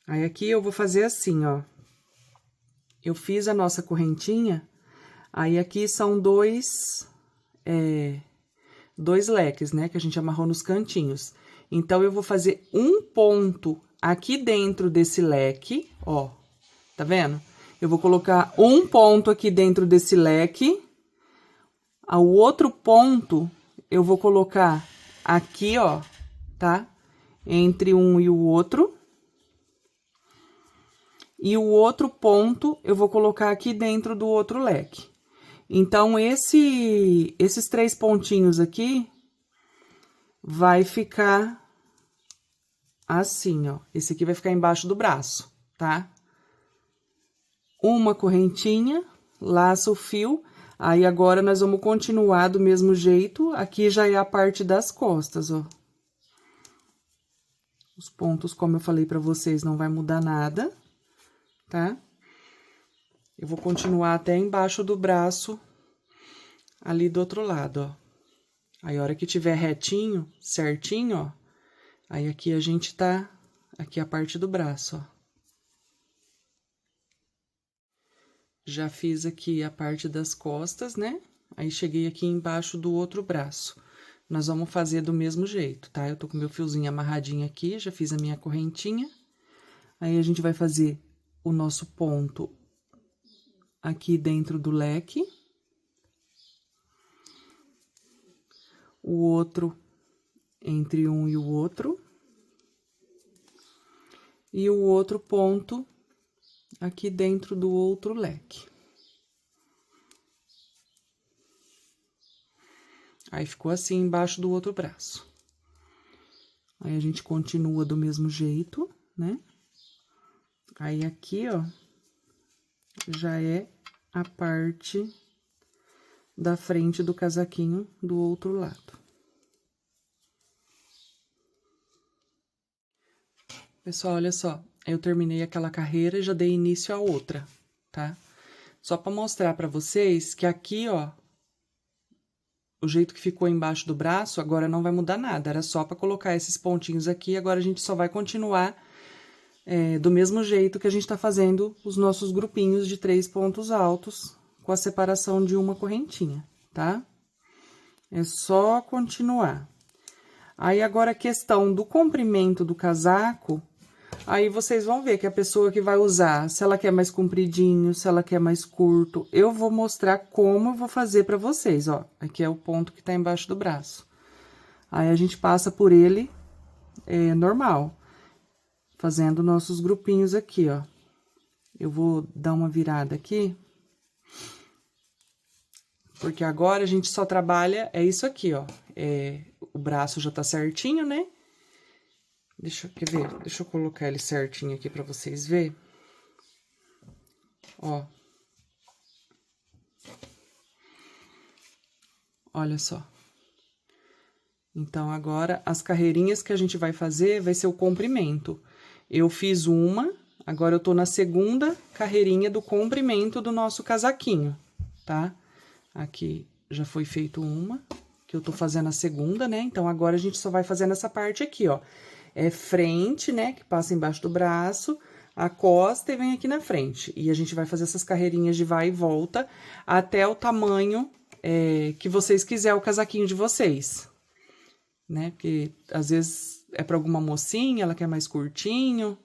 Aí, aqui eu vou fazer assim, ó. Eu fiz a nossa correntinha, aí aqui são dois leques, né? Que a gente amarrou nos cantinhos. Então, eu vou fazer um ponto aqui dentro desse leque, ó. Tá vendo? Eu vou colocar um ponto aqui dentro desse leque. O outro ponto, eu vou colocar aqui, ó, tá? Entre um e o outro. E o outro ponto, eu vou colocar aqui dentro do outro leque. Então, esses 3 pontinhos aqui, vai ficar assim, ó. Esse aqui vai ficar embaixo do braço, tá? Uma correntinha, laça o fio. Aí, agora, nós vamos continuar do mesmo jeito. Aqui já é a parte das costas, ó. Os pontos, como eu falei pra vocês, não vai mudar nada, tá? Eu vou continuar até embaixo do braço, ali do outro lado, ó. Aí, a hora que tiver retinho, certinho, ó, aí aqui a gente tá, aqui a parte do braço, ó. Já fiz aqui a parte das costas, né? Aí, cheguei aqui embaixo do outro braço. Nós vamos fazer do mesmo jeito, tá? Eu tô com meu fiozinho amarradinho aqui, já fiz a minha correntinha. Aí, a gente vai fazer o nosso ponto aqui dentro do leque. O outro entre um e o outro. E o outro ponto aqui dentro do outro leque. Aí, ficou assim embaixo do outro braço. Aí, a gente continua do mesmo jeito, né? Aí, aqui, ó, já é a parte da frente do casaquinho do outro lado. Pessoal, olha só, eu terminei aquela carreira e já dei início a outra, tá? Só pra mostrar pra vocês que aqui, ó, o jeito que ficou embaixo do braço, agora não vai mudar nada. Era só pra colocar esses pontinhos aqui, agora a gente só vai continuar do mesmo jeito que a gente tá fazendo os nossos grupinhos de 3 pontos altos, com a separação de uma correntinha, tá? É só continuar. Aí, agora, a questão do comprimento do casaco, Aí vocês vão ver que a pessoa que vai usar, se ela quer mais compridinho, se ela quer mais curto, eu vou mostrar como eu vou fazer pra vocês, ó. Aqui é o ponto que tá embaixo do braço. Aí a gente passa por ele, normal, fazendo nossos grupinhos aqui, ó. Eu vou dar uma virada aqui, porque agora a gente só trabalha, é isso aqui, ó. O braço já tá certinho, né? Quer ver? Deixa eu colocar ele certinho aqui pra vocês verem. Ó. Olha só. Então, agora, as carreirinhas que a gente vai fazer vai ser o comprimento. Eu fiz uma, agora eu tô na segunda carreirinha do comprimento do nosso casaquinho, tá? Aqui já foi feito uma, que eu tô fazendo a segunda, né? Então, agora a gente só vai fazendo essa parte aqui, ó. É frente, né, que passa embaixo do braço, a costa e vem aqui na frente. E a gente vai fazer essas carreirinhas de vai e volta até o tamanho que vocês quiserem o casaquinho de vocês, né? Porque às vezes é para alguma mocinha, ela quer mais curtinho.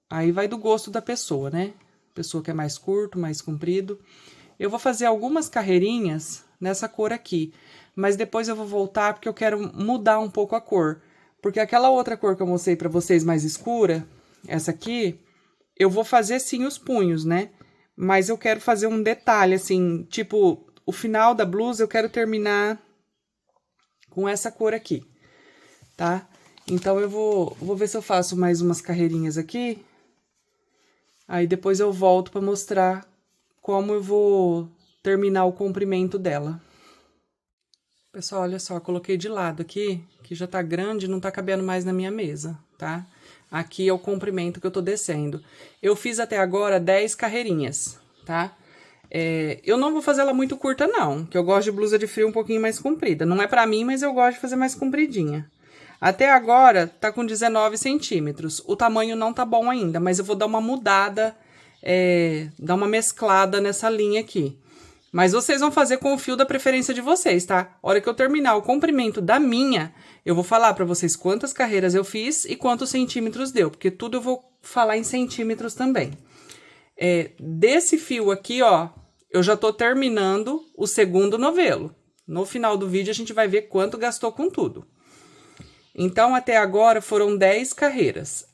Aí vai do gosto da pessoa, né? A pessoa quer mais curto, mais comprido. Eu vou fazer algumas carreirinhas nessa cor aqui, mas depois eu vou voltar porque eu quero mudar um pouco a cor. Porque aquela outra cor que eu mostrei pra vocês mais escura, essa aqui, eu vou fazer sim os punhos, né? Mas eu quero fazer um detalhe, assim, tipo, o final da blusa eu quero terminar com essa cor aqui, tá? Então, eu vou ver se eu faço mais umas carreirinhas aqui. Aí, depois eu volto pra mostrar como eu vou terminar o comprimento dela. Pessoal, olha só, eu coloquei de lado aqui, que já tá grande, não tá cabendo mais na minha mesa, tá? Aqui é o comprimento que eu tô descendo. Eu fiz até agora 10 carreirinhas, tá? Eu não vou fazer ela muito curta, não, que eu gosto de blusa de frio um pouquinho mais comprida. Não é pra mim, mas eu gosto de fazer mais compridinha. Até agora, tá com 19 centímetros. O tamanho não tá bom ainda, mas eu vou dar uma mudada, dar uma mesclada nessa linha aqui. Mas vocês vão fazer com o fio da preferência de vocês, tá? A hora que eu terminar o comprimento da minha, eu vou falar pra vocês quantas carreiras eu fiz e quantos centímetros deu, porque tudo eu vou falar em centímetros também. Desse fio aqui, ó, eu já tô terminando o segundo novelo. No final do vídeo a gente vai ver quanto gastou com tudo. Então, até agora foram 10 carreiras.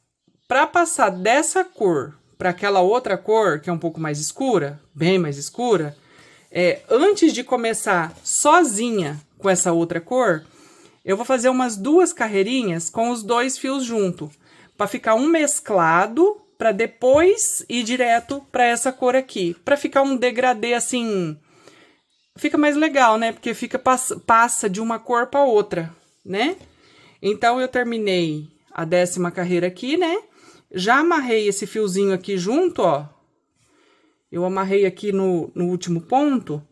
Pra passar dessa cor pra aquela outra cor, que é um pouco mais escura, bem mais escura, antes de começar sozinha com essa outra cor, eu vou fazer umas 2 carreirinhas com os 2 fios junto, para ficar um mesclado, para depois ir direto para essa cor aqui, para ficar um degradê assim, fica mais legal, né? Porque passa de uma cor para outra, né? Então eu terminei a 10ª carreira aqui, né? Já amarrei esse fiozinho aqui junto, ó. Eu amarrei aqui no último ponto.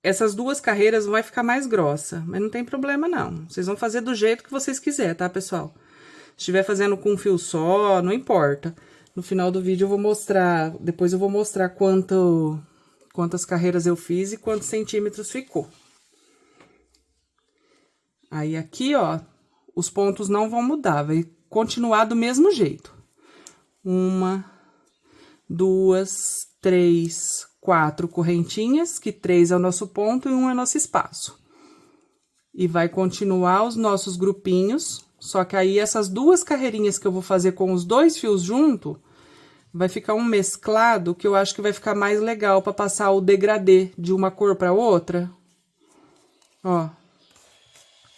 Essas 2 carreiras vai ficar mais grossa, mas não tem problema não. Vocês vão fazer do jeito que vocês quiserem, tá, pessoal? Se estiver fazendo com um fio só, não importa. No final do vídeo eu vou mostrar, depois eu vou mostrar quantas carreiras eu fiz e quantos centímetros ficou. Aí aqui, ó, os pontos não vão mudar, vai continuar do mesmo jeito. 1, 2, 3, 4 correntinhas, que 3 é o nosso ponto e 1 é o nosso espaço. E vai continuar os nossos grupinhos, só que aí essas 2 carreirinhas que eu vou fazer com os 2 fios junto, vai ficar um mesclado que eu acho que vai ficar mais legal para passar o degradê de uma cor para outra. Ó.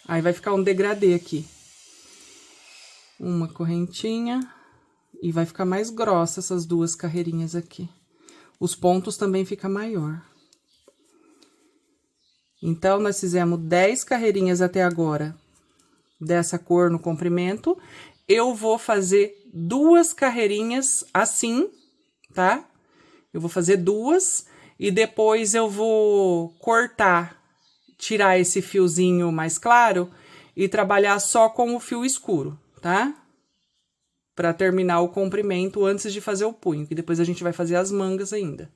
Aí vai ficar um degradê aqui. Uma correntinha. E vai ficar mais grossa essas 2 carreirinhas aqui. Os pontos também ficam maior. Então, nós fizemos 10 carreirinhas até agora dessa cor no comprimento. Eu vou fazer 2 carreirinhas assim, tá? Eu vou fazer 2 e depois eu vou cortar, tirar esse fiozinho mais claro e trabalhar só com o fio escuro, tá? Pra terminar o comprimento antes de fazer o punho, que depois a gente vai fazer as mangas ainda.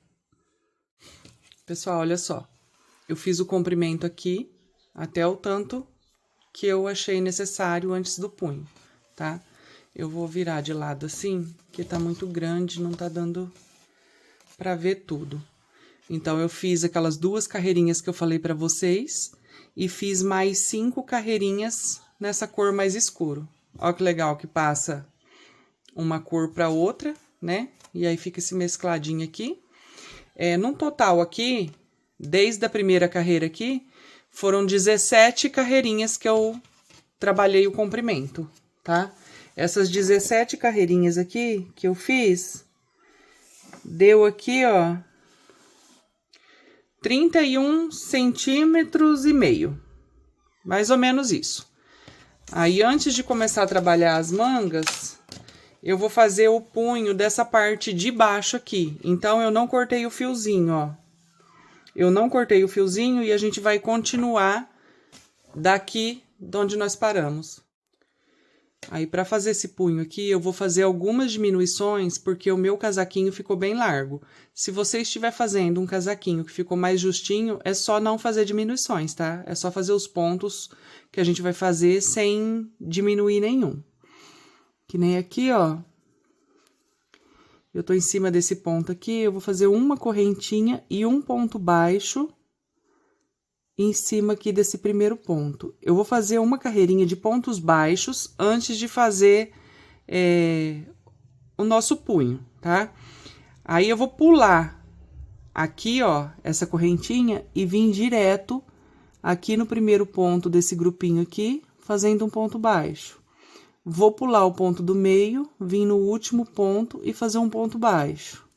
Pessoal, olha só. Eu fiz o comprimento aqui, até o tanto que eu achei necessário antes do punho, tá? Eu vou virar de lado assim, porque tá muito grande, não tá dando pra ver tudo. Então, eu fiz aquelas 2 carreirinhas que eu falei pra vocês e fiz mais 5 carreirinhas nessa cor mais escuro. Ó que legal que passa uma cor pra outra, né? E aí fica esse mescladinho aqui. No total aqui, desde a primeira carreira aqui, foram 17 carreirinhas que eu trabalhei o comprimento, tá? Essas 17 carreirinhas aqui que eu fiz, deu aqui, ó, 31 centímetros e meio. Mais ou menos isso. Aí, antes de começar a trabalhar as mangas, eu vou fazer o punho dessa parte de baixo aqui. Então, eu não cortei o fiozinho, ó. Eu não cortei o fiozinho e a gente vai continuar daqui de onde nós paramos. Aí, para fazer esse punho aqui, eu vou fazer algumas diminuições, porque o meu casaquinho ficou bem largo. Se você estiver fazendo um casaquinho que ficou mais justinho, é só não fazer diminuições, tá? É só fazer os pontos que a gente vai fazer sem diminuir nenhum. Que nem aqui, ó. Eu tô em cima desse ponto aqui, eu vou fazer uma correntinha e um ponto baixo em cima aqui desse primeiro ponto. Eu vou fazer uma carreirinha de pontos baixos antes de fazer o nosso punho, tá? Aí, eu vou pular aqui, ó, essa correntinha e vir direto aqui no primeiro ponto desse grupinho aqui, fazendo um ponto baixo. Vou pular o ponto do meio, vir no último ponto e fazer um ponto baixo.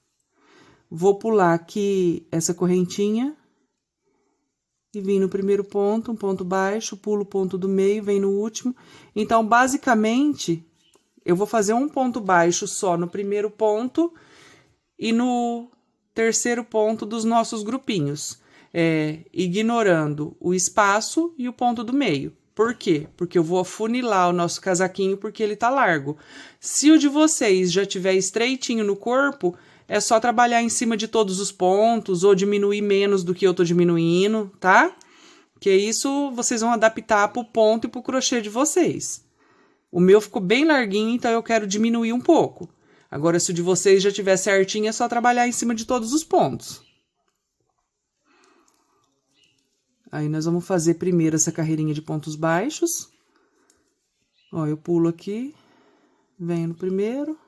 Vou pular aqui essa correntinha e vim no primeiro ponto, um ponto baixo, pulo o ponto do meio, vem no último. Então, basicamente, eu vou fazer um ponto baixo só no primeiro ponto e no terceiro ponto dos nossos grupinhos, ignorando o espaço e o ponto do meio. Por quê? Porque eu vou afunilar o nosso casaquinho porque ele tá largo. Se o de vocês já tiver estreitinho no corpo, é só trabalhar em cima de todos os pontos ou diminuir menos do que eu tô diminuindo, tá? Que isso vocês vão adaptar pro ponto e pro crochê de vocês. O meu ficou bem larguinho, então eu quero diminuir um pouco. Agora, se o de vocês já tiver certinho, é só trabalhar em cima de todos os pontos. Aí, nós vamos fazer primeiro essa carreirinha de pontos baixos. Ó, eu pulo aqui, venho no primeiro.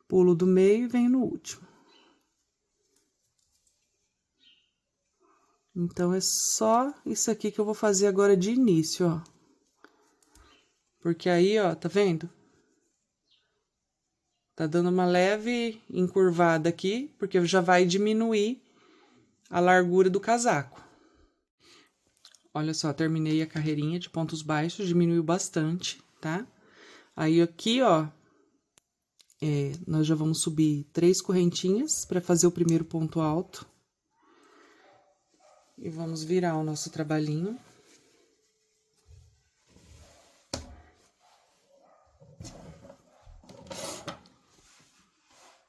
Pulo do meio e venho no último. Então, é só isso aqui que eu vou fazer agora de início, ó. Porque aí, ó, tá vendo? Tá dando uma leve encurvada aqui, porque já vai diminuir a largura do casaco. Olha só, terminei a carreirinha de pontos baixos, diminuiu bastante, tá? Aí, aqui, ó, nós já vamos subir 3 correntinhas para fazer o primeiro ponto alto. E vamos virar o nosso trabalhinho.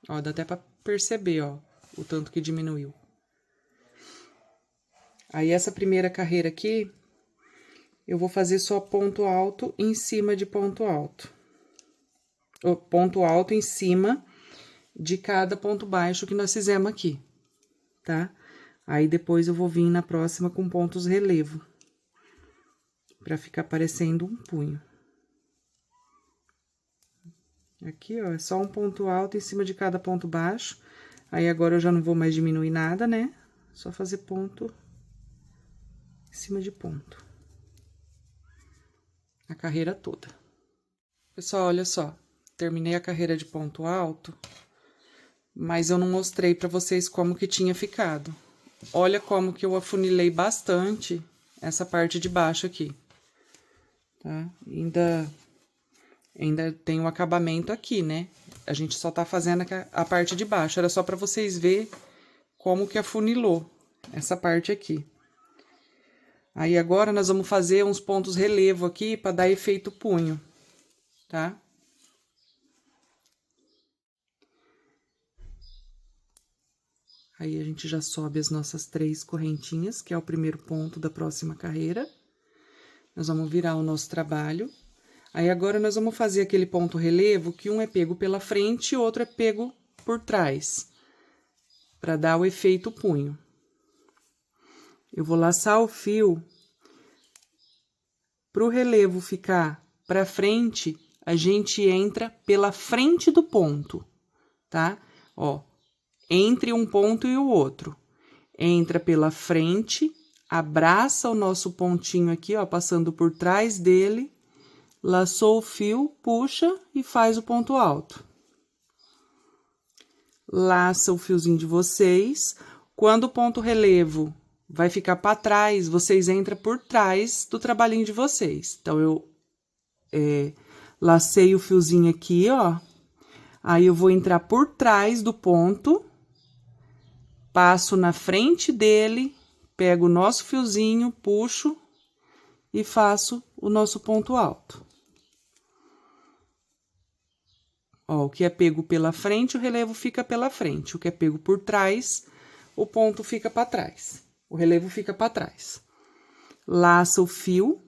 Ó, dá até pra perceber, ó, o tanto que diminuiu. Aí, essa primeira carreira aqui, eu vou fazer só ponto alto em cima de ponto alto. O ponto alto em cima de cada ponto baixo que nós fizemos aqui, tá? Aí, depois eu vou vir na próxima com pontos relevo, pra ficar parecendo um punho. Aqui, ó, é só um ponto alto em cima de cada ponto baixo. Aí, agora eu já não vou mais diminuir nada, né? Só fazer ponto em cima de ponto. A carreira toda. Pessoal, olha só. Terminei a carreira de ponto alto, mas eu não mostrei pra vocês como que tinha ficado. Olha como que eu afunilei bastante essa parte de baixo aqui, tá? Ainda tem o acabamento aqui, né? A gente só tá fazendo a parte de baixo. Era só pra vocês verem como que afunilou essa parte aqui. Aí, agora, nós vamos fazer uns pontos relevo aqui pra dar efeito punho, tá? Aí, a gente já sobe as nossas 3 correntinhas, que é o primeiro ponto da próxima carreira. Nós vamos virar o nosso trabalho. Aí, agora, nós vamos fazer aquele ponto relevo que um é pego pela frente e o outro é pego por trás, para dar o efeito punho. Eu vou laçar o fio. Pro relevo ficar pra frente, a gente entra pela frente do ponto, tá? Ó, entre um ponto e o outro. Entra pela frente, abraça o nosso pontinho aqui, ó, passando por trás dele. Laçou o fio, puxa e faz o ponto alto. Laça o fiozinho de vocês. Quando o ponto relevo vai ficar para trás, vocês entram por trás do trabalhinho de vocês. Então, eu lacei o fiozinho aqui, ó. Aí, eu vou entrar por trás do ponto, passo na frente dele, pego o nosso fiozinho, puxo e faço o nosso ponto alto. Ó, o que é pego pela frente, o relevo fica pela frente. O que é pego por trás, o ponto fica para trás. O relevo fica para trás. Laça o fio,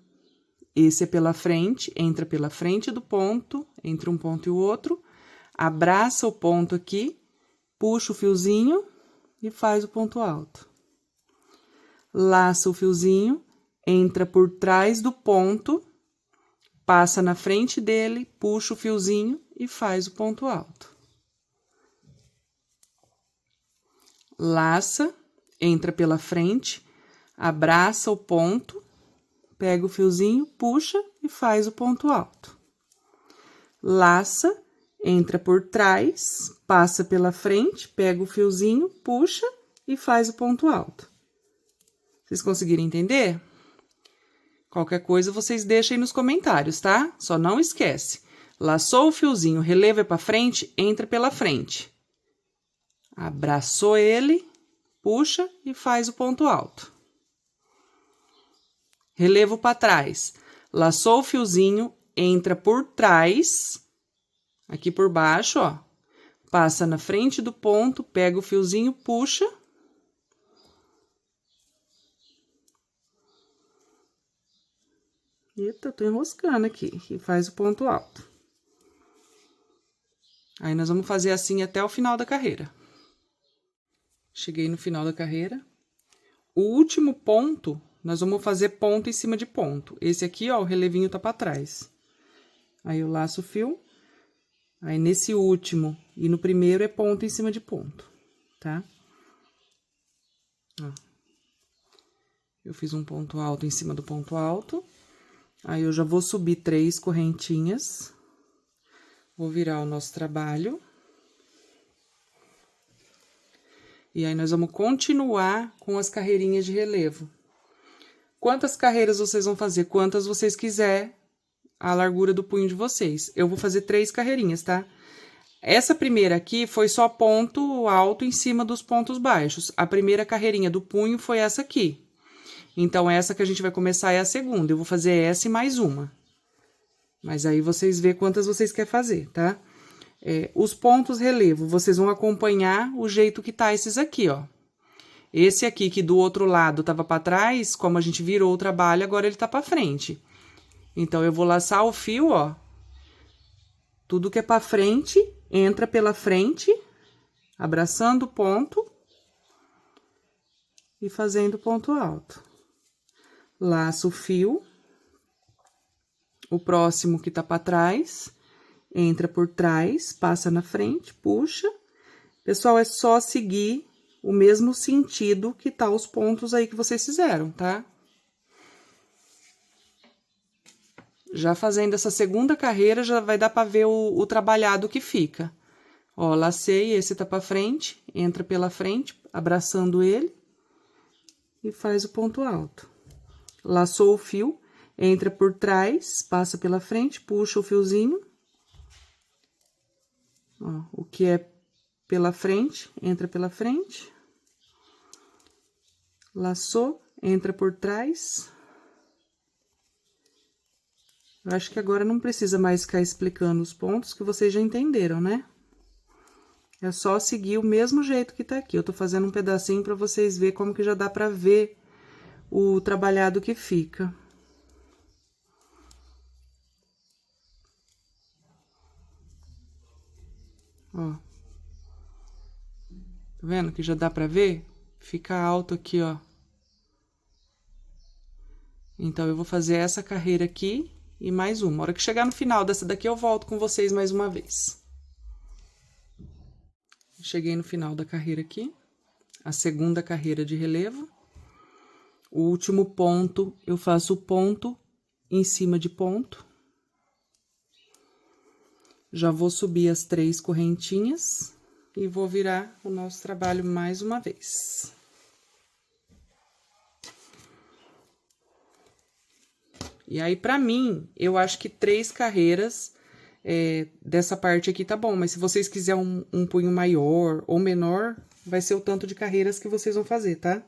esse é pela frente, entra pela frente do ponto, entre um ponto e o outro. Abraça o ponto aqui, puxa o fiozinho e faz o ponto alto. Laça o fiozinho, entra por trás do ponto, passa na frente dele, puxa o fiozinho e faz o ponto alto. Laça, entra pela frente, abraça o ponto, pega o fiozinho, puxa e faz o ponto alto. Laça, entra por trás, passa pela frente, pega o fiozinho, puxa e faz o ponto alto. Vocês conseguiram entender? Qualquer coisa, vocês deixem aí nos comentários, tá? Só não esquece. Laçou o fiozinho, relevo é pra frente, entra pela frente. Abraçou ele, puxa e faz o ponto alto. Relevo pra trás. Laçou o fiozinho, entra por trás, aqui por baixo, ó. Passa na frente do ponto, pega o fiozinho, puxa. Eita, eu tô enroscando aqui. E faz o ponto alto. Aí, nós vamos fazer assim até o final da carreira. Cheguei no final da carreira. O último ponto, nós vamos fazer ponto em cima de ponto. Esse aqui, ó, o relevinho tá pra trás. Aí, eu laço o fio. Aí, nesse último e no primeiro é ponto em cima de ponto, tá? Ó. Eu fiz um ponto alto em cima do ponto alto. Aí, eu já vou subir 3 correntinhas. Vou virar o nosso trabalho. E aí, nós vamos continuar com as carreirinhas de relevo. Quantas carreiras vocês vão fazer? Quantas vocês quiserem, a largura do punho de vocês. Eu vou fazer 3 carreirinhas, tá? Essa primeira aqui foi só ponto alto em cima dos pontos baixos. A primeira carreirinha do punho foi essa aqui. Então, essa que a gente vai começar é a segunda. Eu vou fazer essa e mais uma. Mas aí, vocês vê quantas vocês querem fazer, tá? Os pontos relevo, vocês vão acompanhar o jeito que tá esses aqui, ó. Esse aqui, que do outro lado tava pra trás, como a gente virou o trabalho, agora ele tá pra frente. Então, eu vou laçar o fio, ó. Tudo que é pra frente, entra pela frente, abraçando o ponto e fazendo ponto alto. Laço o fio. O próximo que tá pra trás, entra por trás, passa na frente, puxa. Pessoal, é só seguir o mesmo sentido que tá os pontos aí que vocês fizeram, tá? Já fazendo essa segunda carreira, já vai dar pra ver o trabalhado que fica. Ó, lacei, esse tá pra frente, entra pela frente, abraçando ele e faz o ponto alto. Laçou o fio, entra por trás, passa pela frente, puxa o fiozinho. Ó, o que é pela frente, entra pela frente. Laçou, entra por trás. Eu acho que agora não precisa mais ficar explicando os pontos, que vocês já entenderam, né? É só seguir o mesmo jeito que tá aqui. Eu tô fazendo um pedacinho pra vocês verem como que já dá pra ver o trabalhado que fica. Tá vendo que já dá pra ver? Fica alto aqui, ó. Então, eu vou fazer essa carreira aqui e mais uma. A hora que chegar no final dessa daqui, eu volto com vocês mais uma vez. Cheguei no final da carreira aqui. A segunda carreira de relevo. O último ponto, eu faço o ponto em cima de ponto. Já vou subir as 3 correntinhas e vou virar o nosso trabalho mais uma vez. E aí, pra mim, eu acho que 3 carreiras dessa parte aqui tá bom, mas se vocês quiserem um punho maior ou menor, vai ser o tanto de carreiras que vocês vão fazer, tá?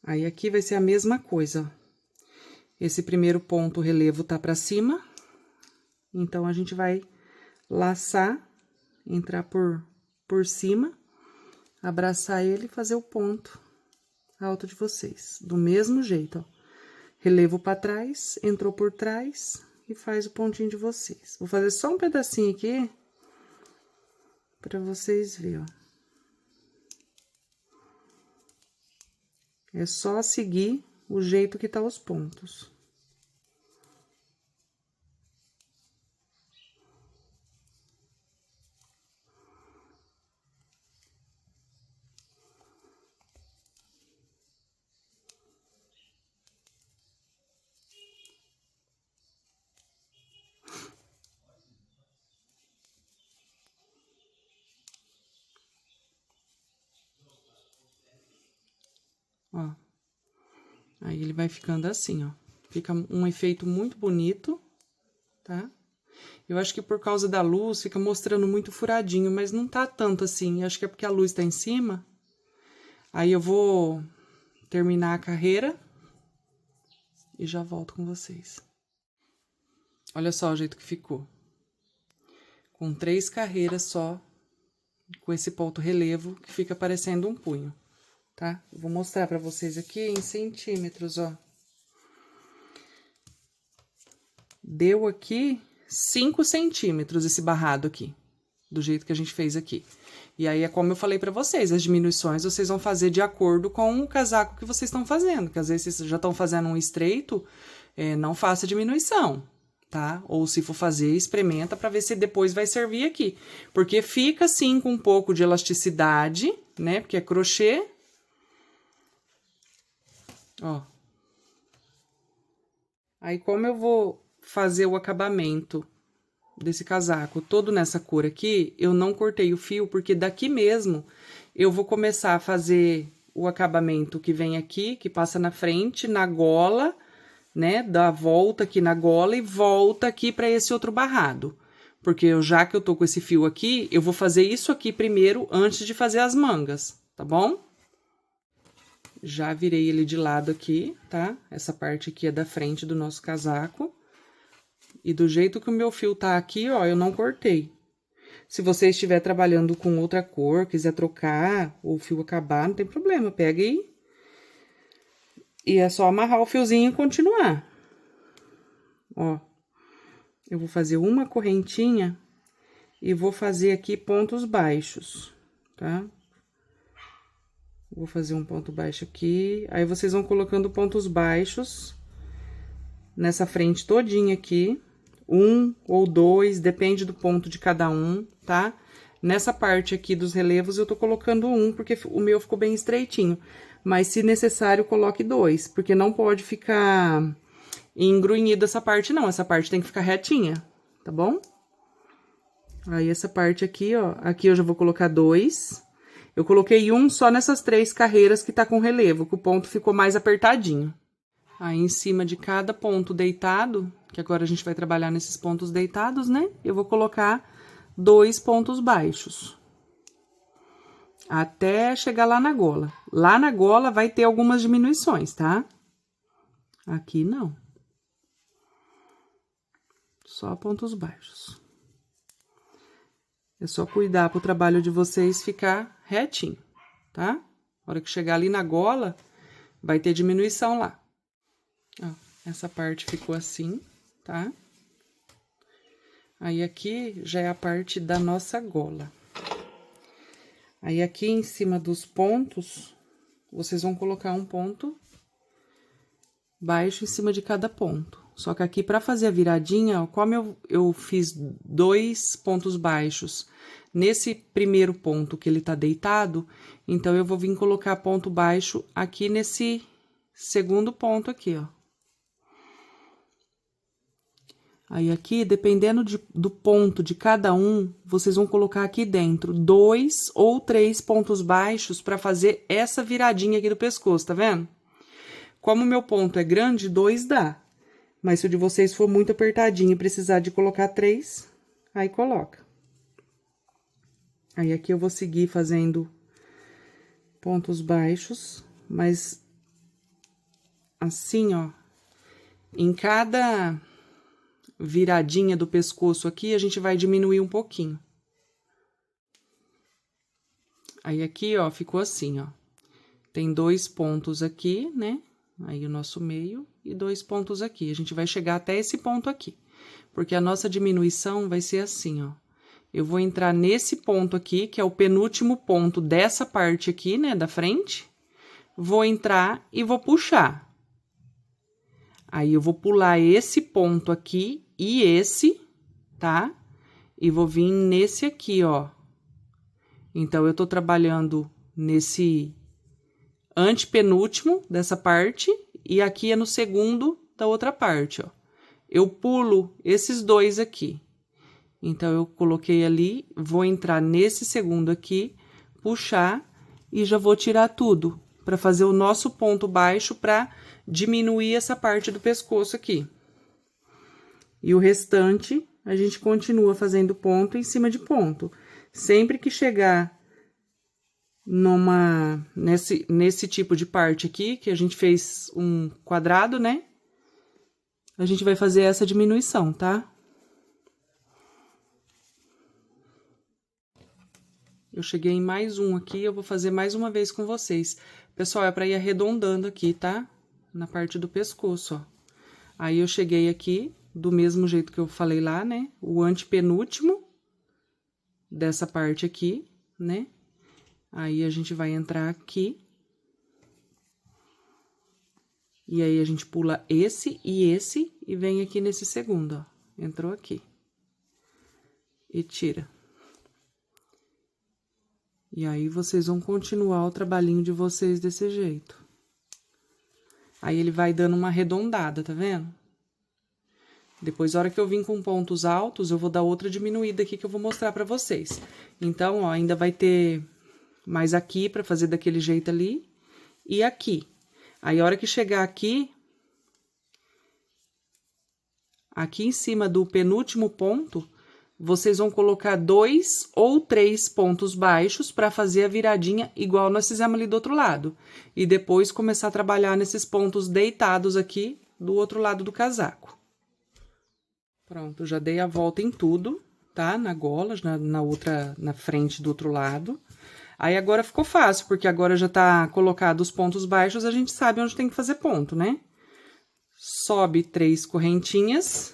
Aí, aqui vai ser a mesma coisa. Esse primeiro ponto, o relevo tá pra cima. Então, a gente vai laçar, entrar por cima, abraçar ele e fazer o ponto alto de vocês. Do mesmo jeito, ó. Relevo pra trás, entrou por trás e faz o pontinho de vocês. Vou fazer só um pedacinho aqui pra vocês verem, ó. É só seguir o jeito que tá os pontos. Ó. Aí, ele vai ficando assim, ó. Fica um efeito muito bonito, tá? Eu acho que por causa da luz, fica mostrando muito furadinho, mas não tá tanto assim. Eu acho que é porque a luz tá em cima. Aí, eu vou terminar a carreira e já volto com vocês. Olha só o jeito que ficou. Com 3 carreiras só, com esse ponto relevo, que fica parecendo um punho, tá? Vou mostrar pra vocês aqui em centímetros, ó. Deu aqui 5 centímetros esse barrado aqui, do jeito que a gente fez aqui. E aí, é como eu falei pra vocês, as diminuições vocês vão fazer de acordo com o casaco que vocês estão fazendo. Que às vezes vocês já estão fazendo um estreito, não faça diminuição, tá? Ou se for fazer, experimenta pra ver se depois vai servir aqui. Porque fica assim com um pouco de elasticidade, né? Porque é crochê. Ó. Aí, como eu vou fazer o acabamento desse casaco todo nessa cor aqui, eu não cortei o fio, porque daqui mesmo eu vou começar a fazer o acabamento que vem aqui, que passa na frente, na gola, né? Dá a volta aqui na gola e volta aqui pra esse outro barrado. Porque já que eu tô com esse fio aqui, eu vou fazer isso aqui primeiro, antes de fazer as mangas, tá bom? Já virei ele de lado aqui, tá? Essa parte aqui é da frente do nosso casaco. E do jeito que o meu fio tá aqui, ó, eu não cortei. Se você estiver trabalhando com outra cor, quiser trocar, ou o fio acabar, não tem problema, pega aí. E é só amarrar o fiozinho e continuar. Ó, eu vou fazer uma correntinha e vou fazer aqui pontos baixos, tá? Vou fazer um ponto baixo aqui, aí vocês vão colocando pontos baixos nessa frente todinha aqui. 1 ou 2, depende do ponto de cada um, tá? Nessa parte aqui dos relevos, eu tô colocando 1, porque o meu ficou bem estreitinho. Mas, se necessário, coloque 2, porque não pode ficar engrunhida essa parte, não. Essa parte tem que ficar retinha, tá bom? Aí, essa parte aqui, ó, aqui eu já vou colocar 2. Eu coloquei 1 só nessas 3 carreiras que tá com relevo, que o ponto ficou mais apertadinho. Aí, em cima de cada ponto deitado, que agora a gente vai trabalhar nesses pontos deitados, né? Eu vou colocar 2 pontos baixos. Até chegar lá na gola. Lá na gola vai ter algumas diminuições, tá? Aqui não. Só pontos baixos. É só cuidar pro trabalho de vocês ficar retinho, tá? Na hora que chegar ali na gola, vai ter diminuição lá. Ó, essa parte ficou assim, tá? Aí, aqui já é a parte da nossa gola. Aí, aqui em cima dos pontos, vocês vão colocar um ponto baixo em cima de cada ponto. Só que aqui, pra fazer a viradinha, ó, como eu fiz 2 pontos baixos nesse primeiro ponto que ele tá deitado, então, eu vou vir colocar ponto baixo aqui nesse segundo ponto aqui, ó. Aí, aqui, dependendo do ponto de cada um, vocês vão colocar aqui dentro 2 ou 3 pontos baixos pra fazer essa viradinha aqui do pescoço, tá vendo? Como o meu ponto é grande, 2 dá. Mas se o de vocês for muito apertadinho e precisar de colocar 3, aí coloca. Aí, aqui eu vou seguir fazendo pontos baixos, mas assim, ó, em cada viradinha do pescoço aqui, a gente vai diminuir um pouquinho. Aí, aqui, ó, ficou assim, ó. Tem 2 pontos aqui, né? Aí, o nosso meio e 2 pontos aqui. A gente vai chegar até esse ponto aqui. Porque a nossa diminuição vai ser assim, ó. Eu vou entrar nesse ponto aqui, que é o penúltimo ponto dessa parte aqui, né, da frente. Vou entrar e vou puxar. Aí, eu vou pular esse ponto aqui e esse, tá? E vou vir nesse aqui, ó. Então, eu tô trabalhando nesse antepenúltimo dessa parte, e aqui é no segundo da outra parte, ó. Eu pulo esses 2 aqui. Então, eu coloquei ali, vou entrar nesse segundo aqui, puxar, e já vou tirar tudo, pra fazer o nosso ponto baixo pra diminuir essa parte do pescoço aqui. E o restante, a gente continua fazendo ponto em cima de ponto. Sempre que chegar nesse tipo de parte aqui, que a gente fez um quadrado, né? A gente vai fazer essa diminuição, tá? Eu cheguei em mais um aqui, eu vou fazer mais uma vez com vocês. Pessoal, é pra ir arredondando aqui, tá? Na parte do pescoço, ó. Aí, eu cheguei aqui, do mesmo jeito que eu falei lá, né? O antepenúltimo dessa parte aqui, né? Aí, a gente vai entrar aqui. E aí, a gente pula esse e vem aqui nesse segundo, ó. Entrou aqui. E tira. E aí, vocês vão continuar o trabalhinho de vocês desse jeito. Aí, ele vai dando uma arredondada, tá vendo? Depois, a hora que eu vim com pontos altos, eu vou dar outra diminuída aqui que eu vou mostrar pra vocês. Então, ó, ainda vai ter mais aqui pra fazer daquele jeito ali e aqui. Aí, a hora que chegar aqui em cima do penúltimo ponto, vocês vão colocar 2 ou 3 pontos baixos pra fazer a viradinha igual nós fizemos ali do outro lado. E depois começar a trabalhar nesses pontos deitados aqui do outro lado do casaco. Pronto, já dei a volta em tudo, tá? Na gola, na frente do outro lado. Aí, agora ficou fácil, porque agora já tá colocado os pontos baixos, a gente sabe onde tem que fazer ponto, né? Sobe 3 correntinhas.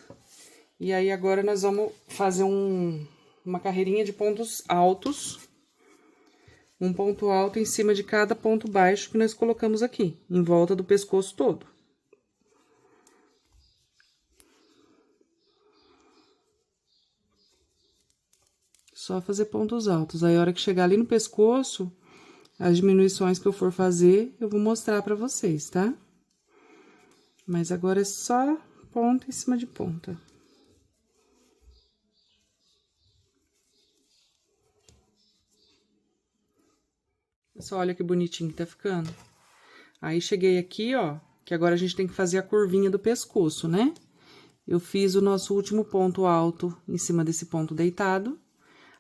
E aí, agora nós vamos fazer uma carreirinha de pontos altos. Um ponto alto em cima de cada ponto baixo que nós colocamos aqui, em volta do pescoço todo. Só fazer pontos altos. Aí, a hora que chegar ali no pescoço, as diminuições que eu for fazer, eu vou mostrar pra vocês, tá? Mas agora é só ponta em cima de ponta. Pessoal, olha que bonitinho que tá ficando. Aí, cheguei aqui, ó, que agora a gente tem que fazer a curvinha do pescoço, né? Eu fiz o nosso último ponto alto em cima desse ponto deitado.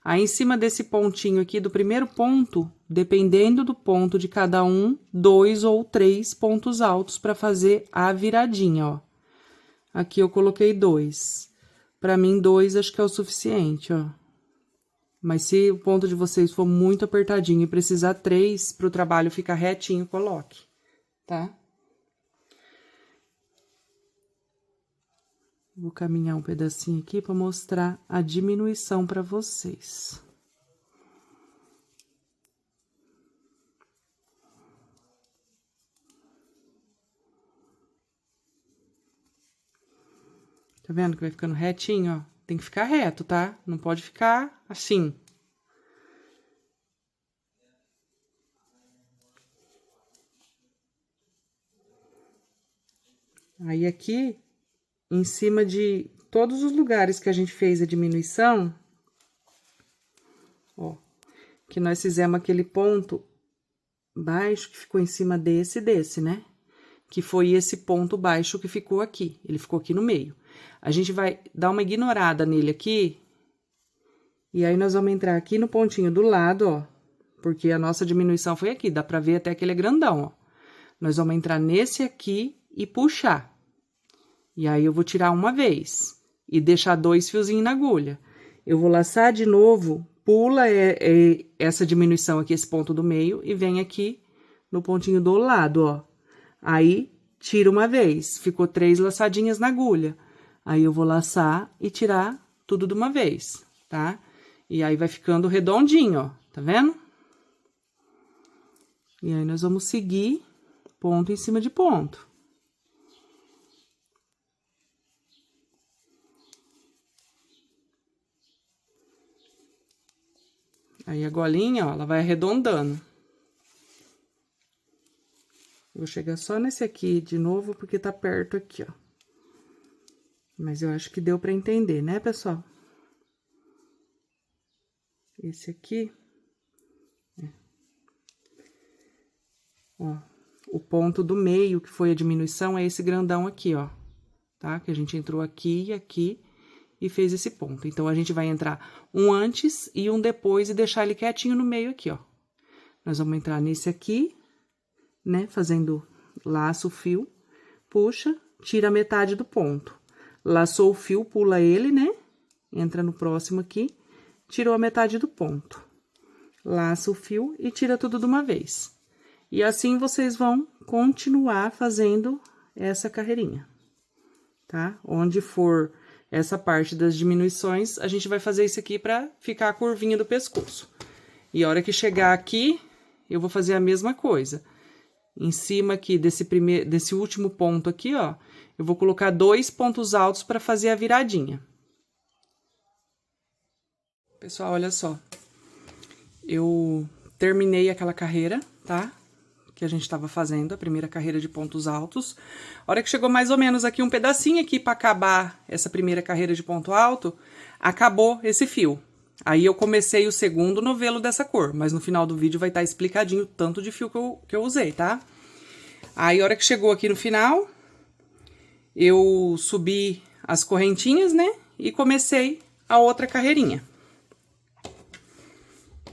Aí, em cima desse pontinho aqui, do primeiro ponto, dependendo do ponto de cada um, 2 ou 3 pontos altos pra fazer a viradinha, ó. Aqui eu coloquei 2. Pra mim, 2 acho que é o suficiente, ó. Mas se o ponto de vocês for muito apertadinho e precisar 3 pro trabalho ficar retinho, coloque, tá? Vou caminhar um pedacinho aqui pra mostrar a diminuição pra vocês. Tá vendo que vai ficando retinho, ó? Tem que ficar reto, tá? Não pode ficar assim. Aí, aqui, em cima de todos os lugares que a gente fez a diminuição, ó, que nós fizemos aquele ponto baixo que ficou em cima desse e desse, né? Que foi esse ponto baixo que ficou aqui. Ele ficou aqui no meio. A gente vai dar uma ignorada nele aqui. E aí, nós vamos entrar aqui no pontinho do lado, ó. Porque a nossa diminuição foi aqui. Dá pra ver até que ele é grandão, ó. Nós vamos entrar nesse aqui e puxar. E aí, eu vou tirar uma vez. E deixar 2 fiozinhos na agulha. Eu vou laçar de novo, pula essa diminuição aqui, esse ponto do meio, e vem aqui no pontinho do lado, ó. Aí, tira uma vez. Ficou 3 laçadinhas na agulha. Aí, eu vou laçar e tirar tudo de uma vez, tá? E aí, vai ficando redondinho, ó. Tá vendo? E aí, nós vamos seguir ponto em cima de ponto. Aí, a golinha, ó, ela vai arredondando. Vou chegar só nesse aqui de novo, porque tá perto aqui, ó. Mas eu acho que deu pra entender, né, pessoal? Esse aqui. Ó, o ponto do meio, que foi a diminuição, é esse grandão aqui, ó. Tá? Que a gente entrou aqui e aqui e fez esse ponto. Então, a gente vai entrar um antes e um depois e deixar ele quietinho no meio aqui, ó. Nós vamos entrar nesse aqui, né? Fazendo laço o fio, puxa, tira a metade do ponto. Laçou o fio, pula ele, né? Entra no próximo aqui, tirou a metade do ponto. Laça o fio e tira tudo de uma vez. E assim, vocês vão continuar fazendo essa carreirinha, tá? Onde for essa parte das diminuições, a gente vai fazer isso aqui pra ficar a curvinha do pescoço. E a hora que chegar aqui, eu vou fazer a mesma coisa. Em cima aqui desse último ponto aqui, ó, eu vou colocar 2 pontos altos pra fazer a viradinha. Pessoal, olha só. Eu terminei aquela carreira, tá? Que a gente tava fazendo, a primeira carreira de pontos altos. A hora que chegou mais ou menos aqui, um pedacinho aqui pra acabar essa primeira carreira de ponto alto, acabou esse fio. Aí, eu comecei o segundo novelo dessa cor, mas no final do vídeo vai estar explicadinho o tanto de fio que eu usei, tá? Aí, a hora que chegou aqui no final, eu subi as correntinhas, né? E comecei a outra carreirinha.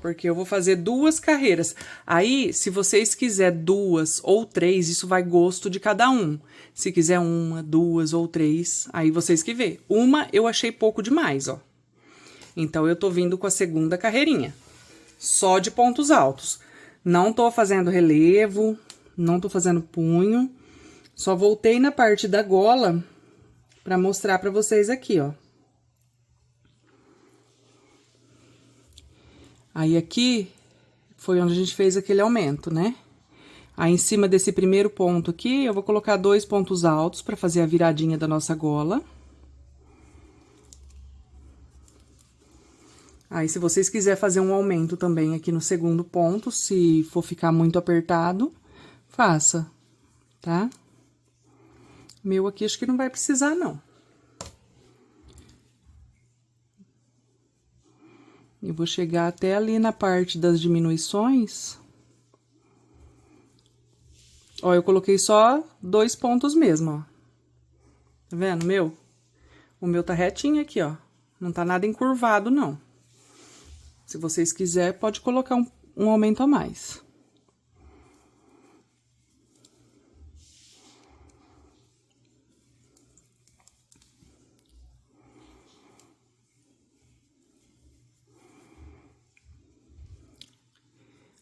Porque eu vou fazer 2 carreiras. Aí, se vocês quiserem 2 ou 3, isso vai gosto de cada um. Se quiser 1, 2 ou 3, aí vocês que vê. Uma eu achei pouco demais, ó. Então, eu tô vindo com a segunda carreirinha. Só de pontos altos. Não tô fazendo relevo, não tô fazendo punho. Só voltei na parte da gola pra mostrar pra vocês aqui, ó. Aí, aqui, foi onde a gente fez aquele aumento, né? Aí, em cima desse primeiro ponto aqui, eu vou colocar 2 pontos altos pra fazer a viradinha da nossa gola. Aí, se vocês quiserem fazer um aumento também aqui no segundo ponto, se for ficar muito apertado, faça, tá? Meu aqui, acho que não vai precisar, não. Eu vou chegar até ali na parte das diminuições. Ó, eu coloquei só 2 pontos mesmo, ó. Tá vendo, meu? O meu tá retinho aqui, ó. Não tá nada encurvado, não. Se vocês quiserem, pode colocar um aumento a mais.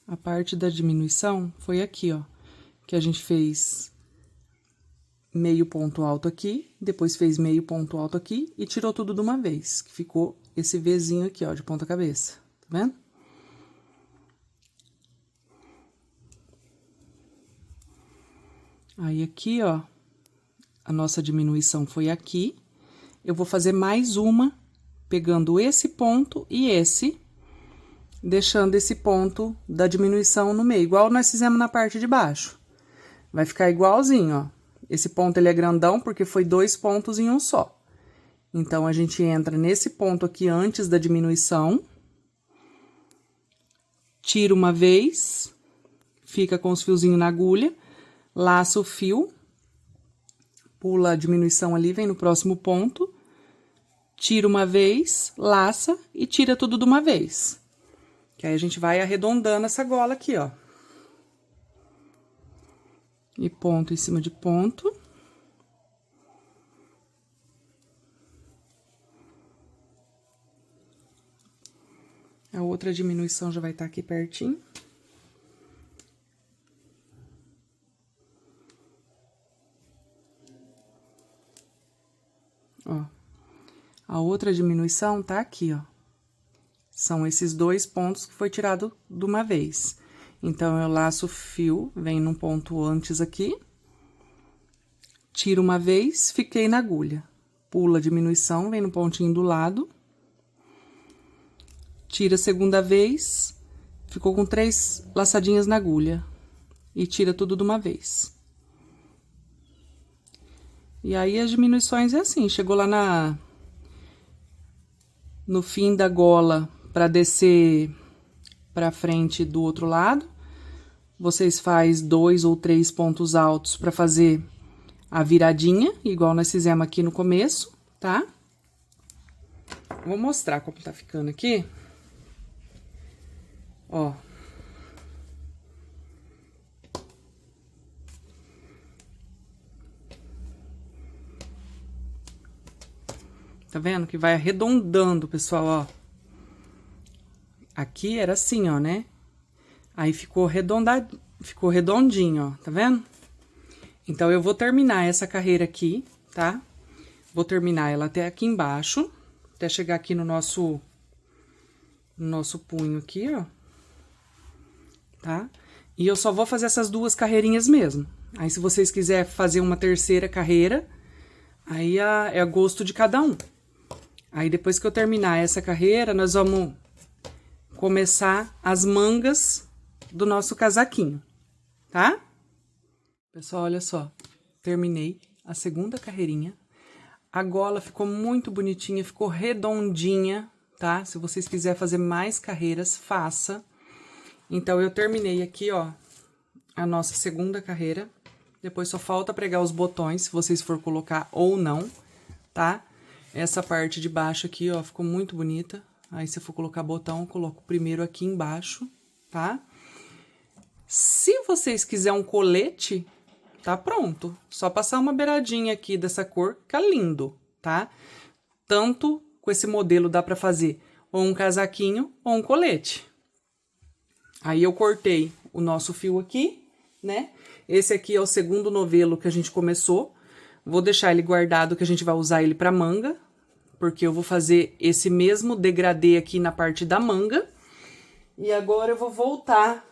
A parte da diminuição foi aqui, ó. Que a gente fez meio ponto alto aqui, depois fez meio ponto alto aqui e tirou tudo de uma vez. Que ficou esse Vzinho aqui, ó, de ponta cabeça. Tá vendo? Aí, aqui, ó, a nossa diminuição foi aqui. eu vou fazer mais uma, pegando esse ponto e esse, deixando esse ponto da diminuição no meio, igual nós fizemos na parte de baixo. Vai ficar igualzinho, ó. Esse ponto, ele é grandão porque foi 2 pontos em um só. Então, a gente entra nesse ponto aqui antes da diminuição. Tira uma vez, fica com os fiozinhos na agulha, laça o fio, pula a diminuição ali, vem no próximo ponto, tira uma vez, laça e tira tudo de uma vez. Que aí a gente vai arredondando essa gola aqui, ó. E ponto em cima de ponto. A outra diminuição já vai estar aqui pertinho. Ó. A outra diminuição tá aqui, ó. São esses 2 pontos que foi tirado de uma vez. Então, eu laço o fio, venho num ponto antes aqui. Tiro uma vez, fiquei na agulha. Pula a diminuição, vem no pontinho do lado. Tira a segunda vez, ficou com 3 laçadinhas na agulha. E tira tudo de uma vez. E aí, as diminuições é assim, chegou lá no fim da gola, para descer pra frente do outro lado, vocês faz 2 ou 3 pontos altos para fazer a viradinha, igual nós fizemos aqui no começo, tá? Vou mostrar como tá ficando aqui. Ó. Tá vendo que vai arredondando, pessoal, ó. Aqui era assim, ó, né? Aí ficou redondinho, ó, tá vendo? Então, eu vou terminar essa carreira aqui, tá? Vou terminar ela até aqui embaixo, até chegar aqui no nosso punho aqui, ó. Tá? E eu só vou fazer essas 2 carreirinhas mesmo. Aí, se vocês quiserem fazer uma terceira carreira, aí é a gosto de cada um. Aí, depois que eu terminar essa carreira, nós vamos começar as mangas do nosso casaquinho, tá? Pessoal, olha só. Terminei a segunda carreirinha. A gola ficou muito bonitinha, ficou redondinha, tá? Se vocês quiserem fazer mais carreiras, faça. Então, eu terminei aqui, ó, a nossa segunda carreira. Depois só falta pregar os botões, se vocês for colocar ou não, tá? Essa parte de baixo aqui, ó, ficou muito bonita. Aí, se eu for colocar botão, eu coloco primeiro aqui embaixo, tá? Se vocês quiserem um colete, tá pronto. Só passar uma beiradinha aqui dessa cor, fica lindo, tá? Tanto com esse modelo dá pra fazer ou um casaquinho ou um colete. Aí, eu cortei o nosso fio aqui, né? Esse aqui é o segundo novelo que a gente começou. Vou deixar ele guardado, que a gente vai usar ele pra manga, porque eu vou fazer esse mesmo degradê aqui na parte da manga. E agora, eu vou voltar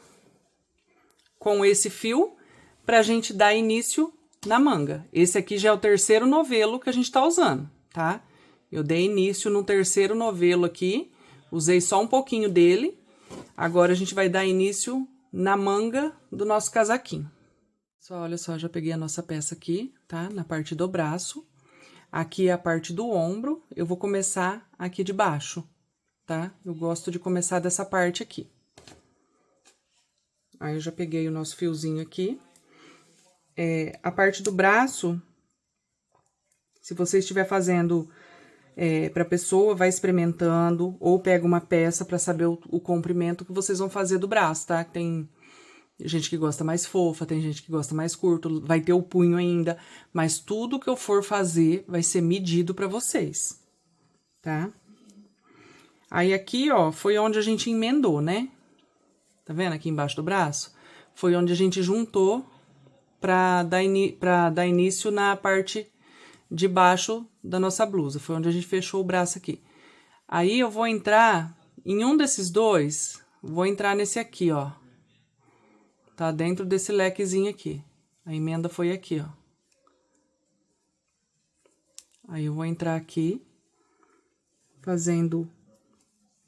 com esse fio pra gente dar início na manga. Esse aqui já é o terceiro novelo que a gente tá usando, tá? Eu dei início no terceiro novelo aqui, usei só um pouquinho dele. Agora, a gente vai dar início na manga do nosso casaquinho. Só, olha só, já peguei a nossa peça aqui, tá? Na parte do braço. Aqui é a parte do ombro, eu vou começar aqui de baixo, tá? Eu gosto de começar dessa parte aqui. Aí, eu já peguei o nosso fiozinho aqui. A parte do braço, se você estiver fazendo pra pessoa, vai experimentando, ou pega uma peça pra saber o comprimento que vocês vão fazer do braço, tá? Tem gente que gosta mais fofa, tem gente que gosta mais curto, vai ter o punho ainda, mas tudo que eu for fazer vai ser medido pra vocês, tá? Aí, aqui, ó, foi onde a gente emendou, né? Tá vendo aqui embaixo do braço? Foi onde a gente juntou pra dar início na parte de baixo da nossa blusa. Foi onde a gente fechou o braço aqui. Aí, eu vou entrar em um desses 2, vou entrar nesse aqui, ó. Tá dentro desse lequezinho aqui. A emenda foi aqui, ó. Aí, eu vou entrar aqui, fazendo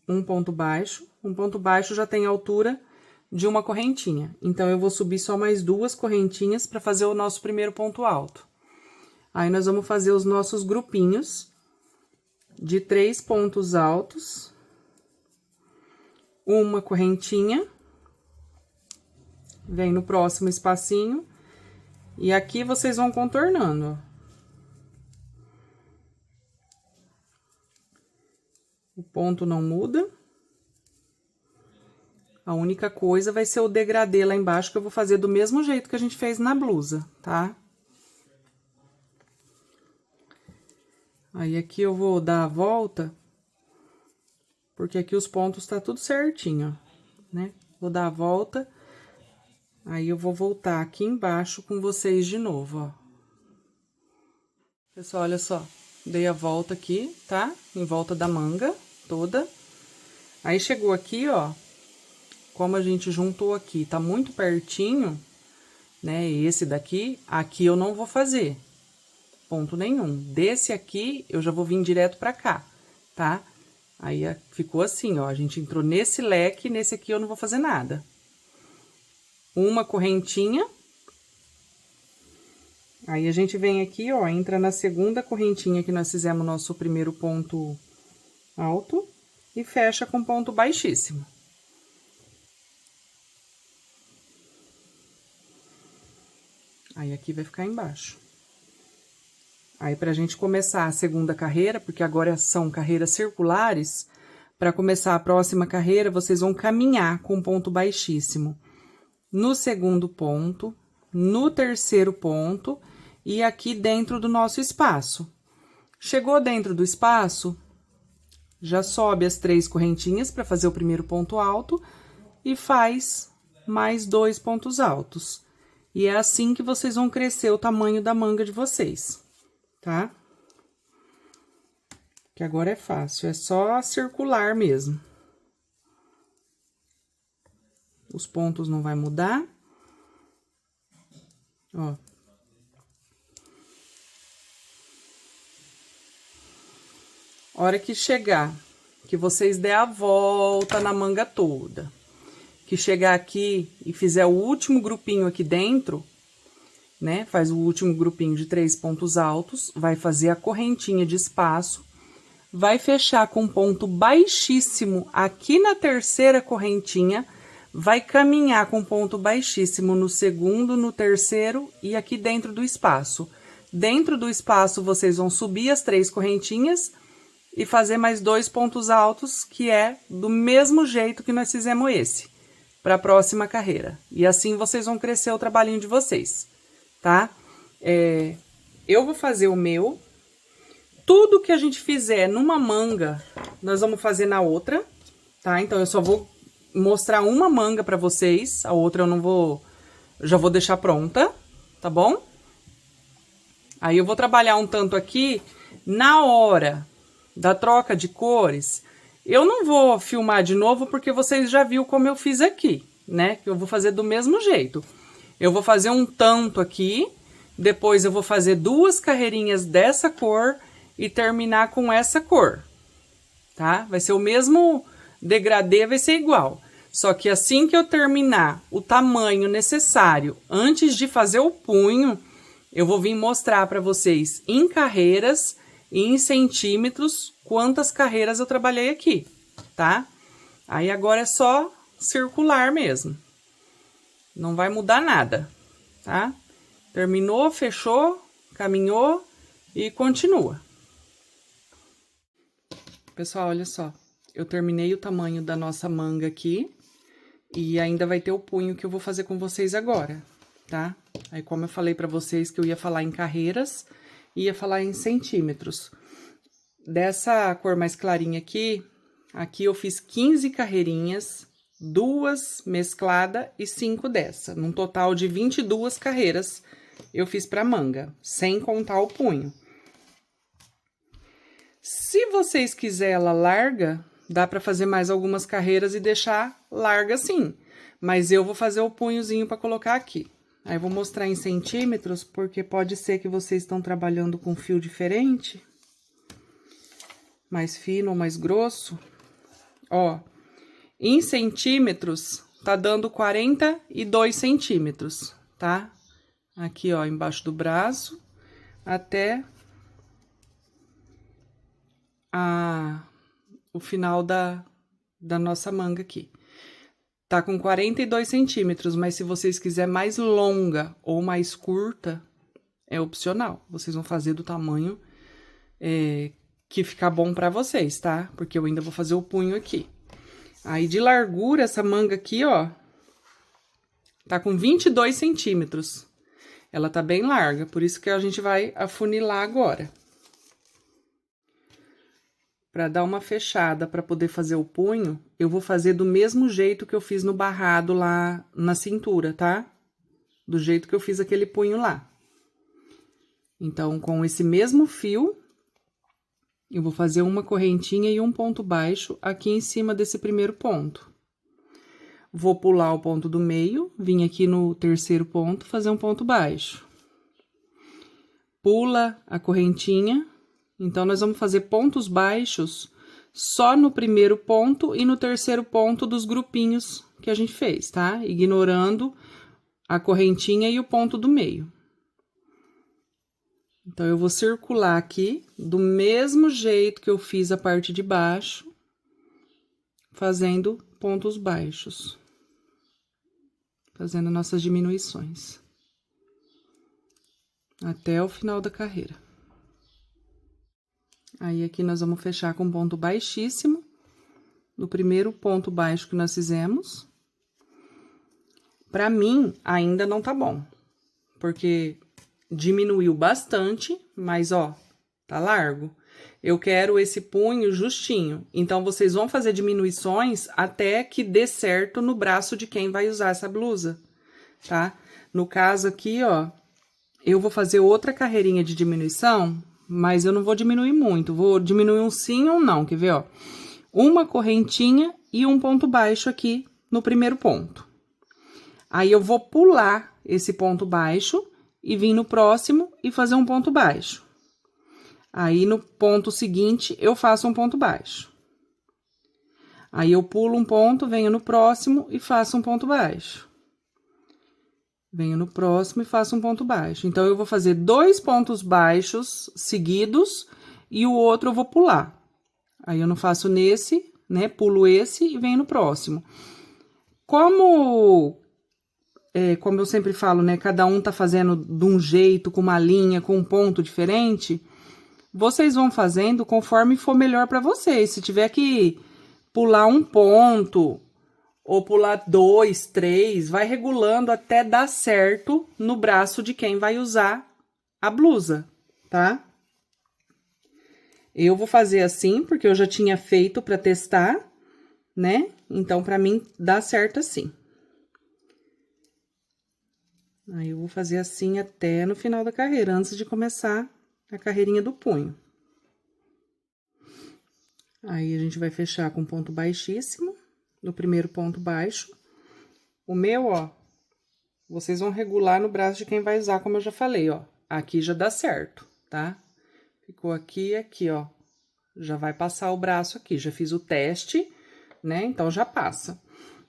um ponto baixo. Um ponto baixo já tem a altura de uma correntinha. Então, eu vou subir só mais 2 correntinhas para fazer o nosso primeiro ponto alto. Aí, nós vamos fazer os nossos grupinhos de 3 pontos altos. Uma correntinha. Vem no próximo espacinho. E aqui, vocês vão contornando, ó. O ponto não muda. A única coisa vai ser o degradê lá embaixo, que eu vou fazer do mesmo jeito que a gente fez na blusa, tá? Aí, aqui eu vou dar a volta, porque aqui os pontos tá tudo certinho, ó, né? Vou dar a volta, aí eu vou voltar aqui embaixo com vocês de novo, ó. Pessoal, olha só, dei a volta aqui, tá? Em volta da manga toda. Aí, chegou aqui, ó, como a gente juntou aqui, tá muito pertinho, né? Esse daqui, aqui eu não vou fazer ponto nenhum. Desse aqui, eu já vou vir direto pra cá, tá? Aí, ficou assim, ó, a gente entrou nesse leque, nesse aqui eu não vou fazer nada. Uma correntinha. Aí, a gente vem aqui, ó, entra na segunda correntinha que nós fizemos nosso primeiro ponto alto e fecha com ponto baixíssimo. Aí, aqui vai ficar embaixo. Aí, pra gente começar a segunda carreira, porque agora são carreiras circulares, pra começar a próxima carreira, vocês vão caminhar com ponto baixíssimo no segundo ponto, no terceiro ponto e aqui dentro do nosso espaço. Chegou dentro do espaço, já sobe as 3 correntinhas pra fazer o primeiro ponto alto e faz mais 2 pontos altos. E é assim que vocês vão crescer o tamanho da manga de vocês, tá? Que agora é fácil, é só circular mesmo. Os pontos não vai mudar. Ó. Hora que chegar, que vocês der a volta na manga toda, que chegar aqui e fizer o último grupinho aqui dentro, né? Faz o último grupinho de 3 pontos altos, vai fazer a correntinha de espaço, vai fechar com ponto baixíssimo aqui na terceira correntinha, vai caminhar com ponto baixíssimo no segundo, no terceiro e aqui dentro do espaço. Dentro do espaço, vocês vão subir as 3 correntinhas e fazer mais 2 pontos altos, que é do mesmo jeito que nós fizemos esse, para a próxima carreira. E assim vocês vão crescer o trabalhinho de vocês, tá? Eu vou fazer o meu. Tudo que a gente fizer numa manga, nós vamos fazer na outra, tá? Então, eu só vou mostrar uma manga pra vocês, a outra eu não vou... já vou deixar pronta, tá bom? Aí, eu vou trabalhar um tanto aqui, na hora da troca de cores, eu não vou filmar de novo, porque vocês já viram como eu fiz aqui, né? Que eu vou fazer do mesmo jeito. Eu vou fazer um tanto aqui, depois eu vou fazer 2 carreirinhas dessa cor e terminar com essa cor, tá? Vai ser o mesmo degradê, vai ser igual. Só que assim que eu terminar o tamanho necessário antes de fazer o punho, eu vou vir mostrar para vocês em carreiras e em centímetros quantas carreiras eu trabalhei aqui, tá? Aí agora é só circular mesmo. Não vai mudar nada, tá? Terminou, fechou, caminhou e continua. Pessoal, olha só. Eu terminei o tamanho da nossa manga aqui. E ainda vai ter o punho que eu vou fazer com vocês agora, tá? Aí, como eu falei pra vocês que eu ia falar em carreiras, ia falar em centímetros. Dessa cor mais clarinha aqui, aqui eu fiz 15 carreirinhas, 2 mescladas e 5 dessa. Num total de 22 carreiras eu fiz pra manga, sem contar o punho. Se vocês quiserem ela larga, dá pra fazer mais algumas carreiras e deixar larga assim. Mas eu vou fazer o punhozinho pra colocar aqui. Aí, eu vou mostrar em centímetros, porque pode ser que vocês estão trabalhando com fio diferente. mais fino ou mais grosso, ó, em centímetros, tá dando 42 centímetros, tá? Aqui, ó, embaixo do braço, até o final da nossa manga aqui. Tá com 42 centímetros, mas se vocês quiserem mais longa ou mais curta, é opcional. Vocês vão fazer do tamanho que ficar bom pra vocês, tá? Porque eu ainda vou fazer o punho aqui. Aí, de largura, essa manga aqui, ó, tá com 22 centímetros. Ela tá bem larga, por isso que a gente vai afunilar agora. Pra dar uma fechada, pra poder fazer o punho, eu vou fazer do mesmo jeito que eu fiz no barrado lá na cintura, tá? Do jeito que eu fiz aquele punho lá. Então, com esse mesmo fio, eu vou fazer uma correntinha e um ponto baixo aqui em cima desse primeiro ponto. Vou pular o ponto do meio, vim aqui no terceiro ponto, fazer um ponto baixo. Pula a correntinha. Então, nós vamos fazer pontos baixos só no primeiro ponto e no terceiro ponto dos grupinhos que a gente fez, tá? Ignorando a correntinha e o ponto do meio. Então, eu vou circular aqui do mesmo jeito que eu fiz a parte de baixo, fazendo pontos baixos. Fazendo nossas diminuições. Até o final da carreira. Aí, aqui nós vamos fechar com ponto baixíssimo, no primeiro ponto baixo que nós fizemos. Pra mim, ainda não tá bom, porque diminuiu bastante, mas, ó, tá largo. Eu quero esse punho justinho, então, vocês vão fazer diminuições até que dê certo no braço de quem vai usar essa blusa, tá? No caso aqui, ó, eu vou fazer outra carreirinha de diminuição, mas eu não vou diminuir muito, vou diminuir um sim ou um não, quer ver, ó? Uma correntinha e um ponto baixo aqui no primeiro ponto. Aí, eu vou pular esse ponto baixo e vir no próximo e fazer um ponto baixo. Aí, no ponto seguinte, eu faço um ponto baixo. Aí, eu pulo um ponto, venho no próximo e faço um ponto baixo. Venho no próximo e faço um ponto baixo. Então, eu vou fazer 2 pontos baixos seguidos e o outro eu vou pular. Aí, eu não faço nesse, né? Pulo esse e venho no próximo. Como eu sempre falo, né? Cada um tá fazendo de um jeito, com uma linha, com um ponto diferente. Vocês vão fazendo conforme for melhor pra vocês. Se tiver que pular um ponto ou pular 2, 3, vai regulando até dar certo no braço de quem vai usar a blusa, tá? Eu vou fazer assim, porque eu já tinha feito pra testar, né? Então, pra mim, dá certo assim. Aí, eu vou fazer assim até no final da carreira, antes de começar a carreirinha do punho. Aí, a gente vai fechar com ponto baixíssimo, no primeiro ponto baixo. O meu, ó, vocês vão regular no braço de quem vai usar, como eu já falei, ó. Aqui já dá certo, tá? Ficou aqui e aqui, ó. Já vai passar o braço aqui, já fiz o teste, né? Então, já passa.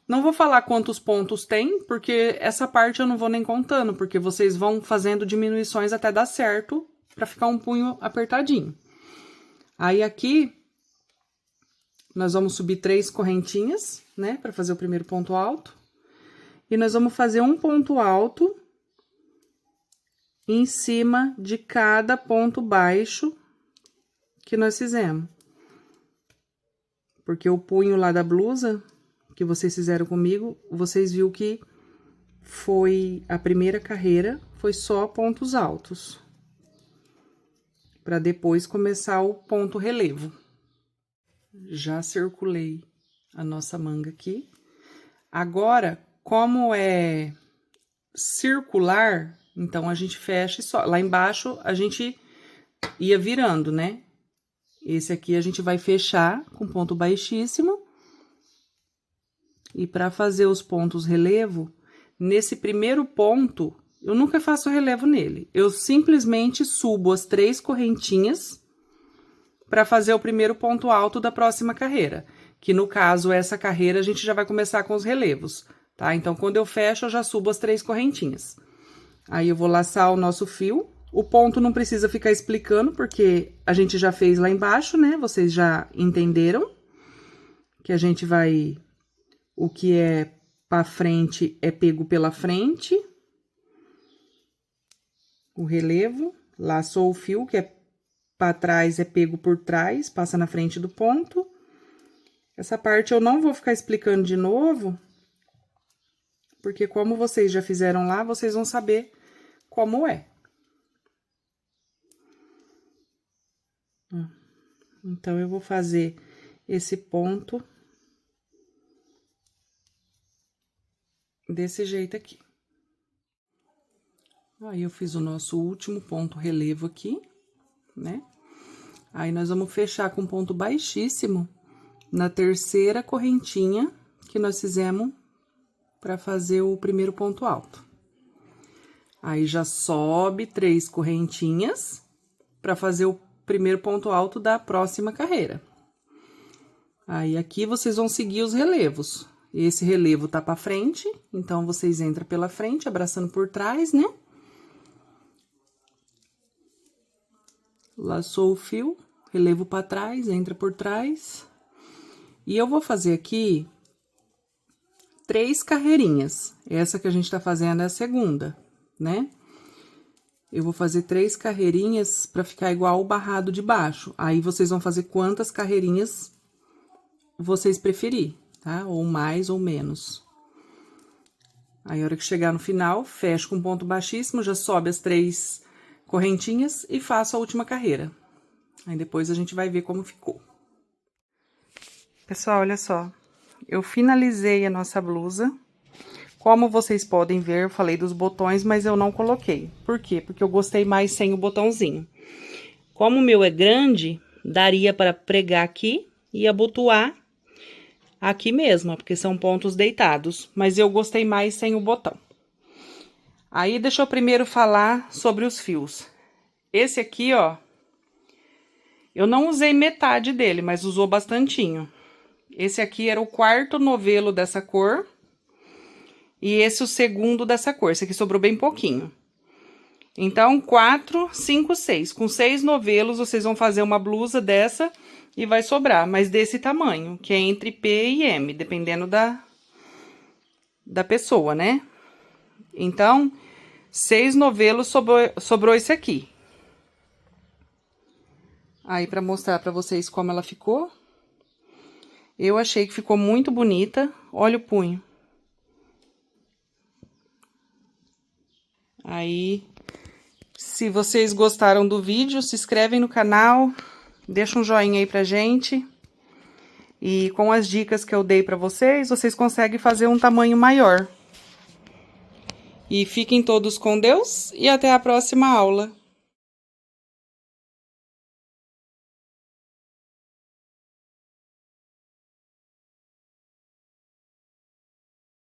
Não vou falar quantos pontos tem, porque essa parte eu não vou nem contando, porque vocês vão fazendo diminuições até dar certo, pra ficar um punho apertadinho. Aí, aqui, nós vamos subir 3 correntinhas, né, pra fazer o primeiro ponto alto. E nós vamos fazer um ponto alto em cima de cada ponto baixo que nós fizemos. Porque o punho lá da blusa que vocês fizeram comigo, vocês viram que foi a primeira carreira, foi só pontos altos. Pra depois começar o ponto relevo. Já circulei a nossa manga aqui. Agora, como é circular, então a gente fecha só. Lá embaixo a gente ia virando, né? Esse aqui a gente vai fechar com ponto baixíssimo. E para fazer os pontos relevo, nesse primeiro ponto, eu nunca faço relevo nele. Eu simplesmente subo as 3 correntinhas para fazer o primeiro ponto alto da próxima carreira, que no caso, essa carreira, a gente já vai começar com os relevos, tá? Então, quando eu fecho, eu já subo as 3 correntinhas. Aí, eu vou laçar o nosso fio. O ponto não precisa ficar explicando, porque a gente já fez lá embaixo, né? Vocês já entenderam que a gente vai... O que é pra frente é pego pela frente. O relevo. Laçou o fio, que é pra trás, é pego por trás, passa na frente do ponto. Essa parte eu não vou ficar explicando de novo, porque como vocês já fizeram lá, vocês vão saber como é. Então, eu vou fazer esse ponto desse jeito aqui. Aí, eu fiz o nosso último ponto relevo aqui, né? Aí, nós vamos fechar com ponto baixíssimo na terceira correntinha que nós fizemos para fazer o primeiro ponto alto. Aí, já sobe 3 correntinhas para fazer o primeiro ponto alto da próxima carreira. Aí, aqui vocês vão seguir os relevos. Esse relevo tá pra frente, então, vocês entram pela frente, abraçando por trás, né? Laçou o fio, relevo pra trás, entra por trás. E eu vou fazer aqui 3 carreirinhas. Essa que a gente tá fazendo é a segunda, né? Eu vou fazer 3 carreirinhas pra ficar igual o barrado de baixo. Aí, vocês vão fazer quantas carreirinhas vocês preferir, tá? Ou mais ou menos. Aí, a hora que chegar no final, fecho com ponto baixíssimo, já sobe as 3 correntinhas e faço a última carreira. Aí, depois a gente vai ver como ficou. Pessoal, olha só. Eu finalizei a nossa blusa. Como vocês podem ver, eu falei dos botões, mas eu não coloquei. Por quê? Porque eu gostei mais sem o botãozinho. Como o meu é grande, daria para pregar aqui e abotoar aqui mesmo, porque são pontos deitados. Mas eu gostei mais sem o botão. Aí, deixa eu primeiro falar sobre os fios. Esse aqui, ó, eu não usei metade dele, mas usou bastantinho. Esse aqui era o 4º novelo dessa cor. E esse o 2º dessa cor. Esse aqui sobrou bem pouquinho. Então, 4, 5, 6. Com 6 novelos, vocês vão fazer uma blusa dessa e vai sobrar. Mas desse tamanho, que é entre P e M, dependendo da pessoa, né? Então, 6 novelos sobrou esse aqui. Aí, pra mostrar pra vocês como ela ficou. Eu achei que ficou muito bonita. Olha o punho. Aí, se vocês gostaram do vídeo, se inscrevem no canal, deixa um joinha aí pra gente. E com as dicas que eu dei pra vocês, vocês conseguem fazer um tamanho maior. E fiquem todos com Deus e até a próxima aula.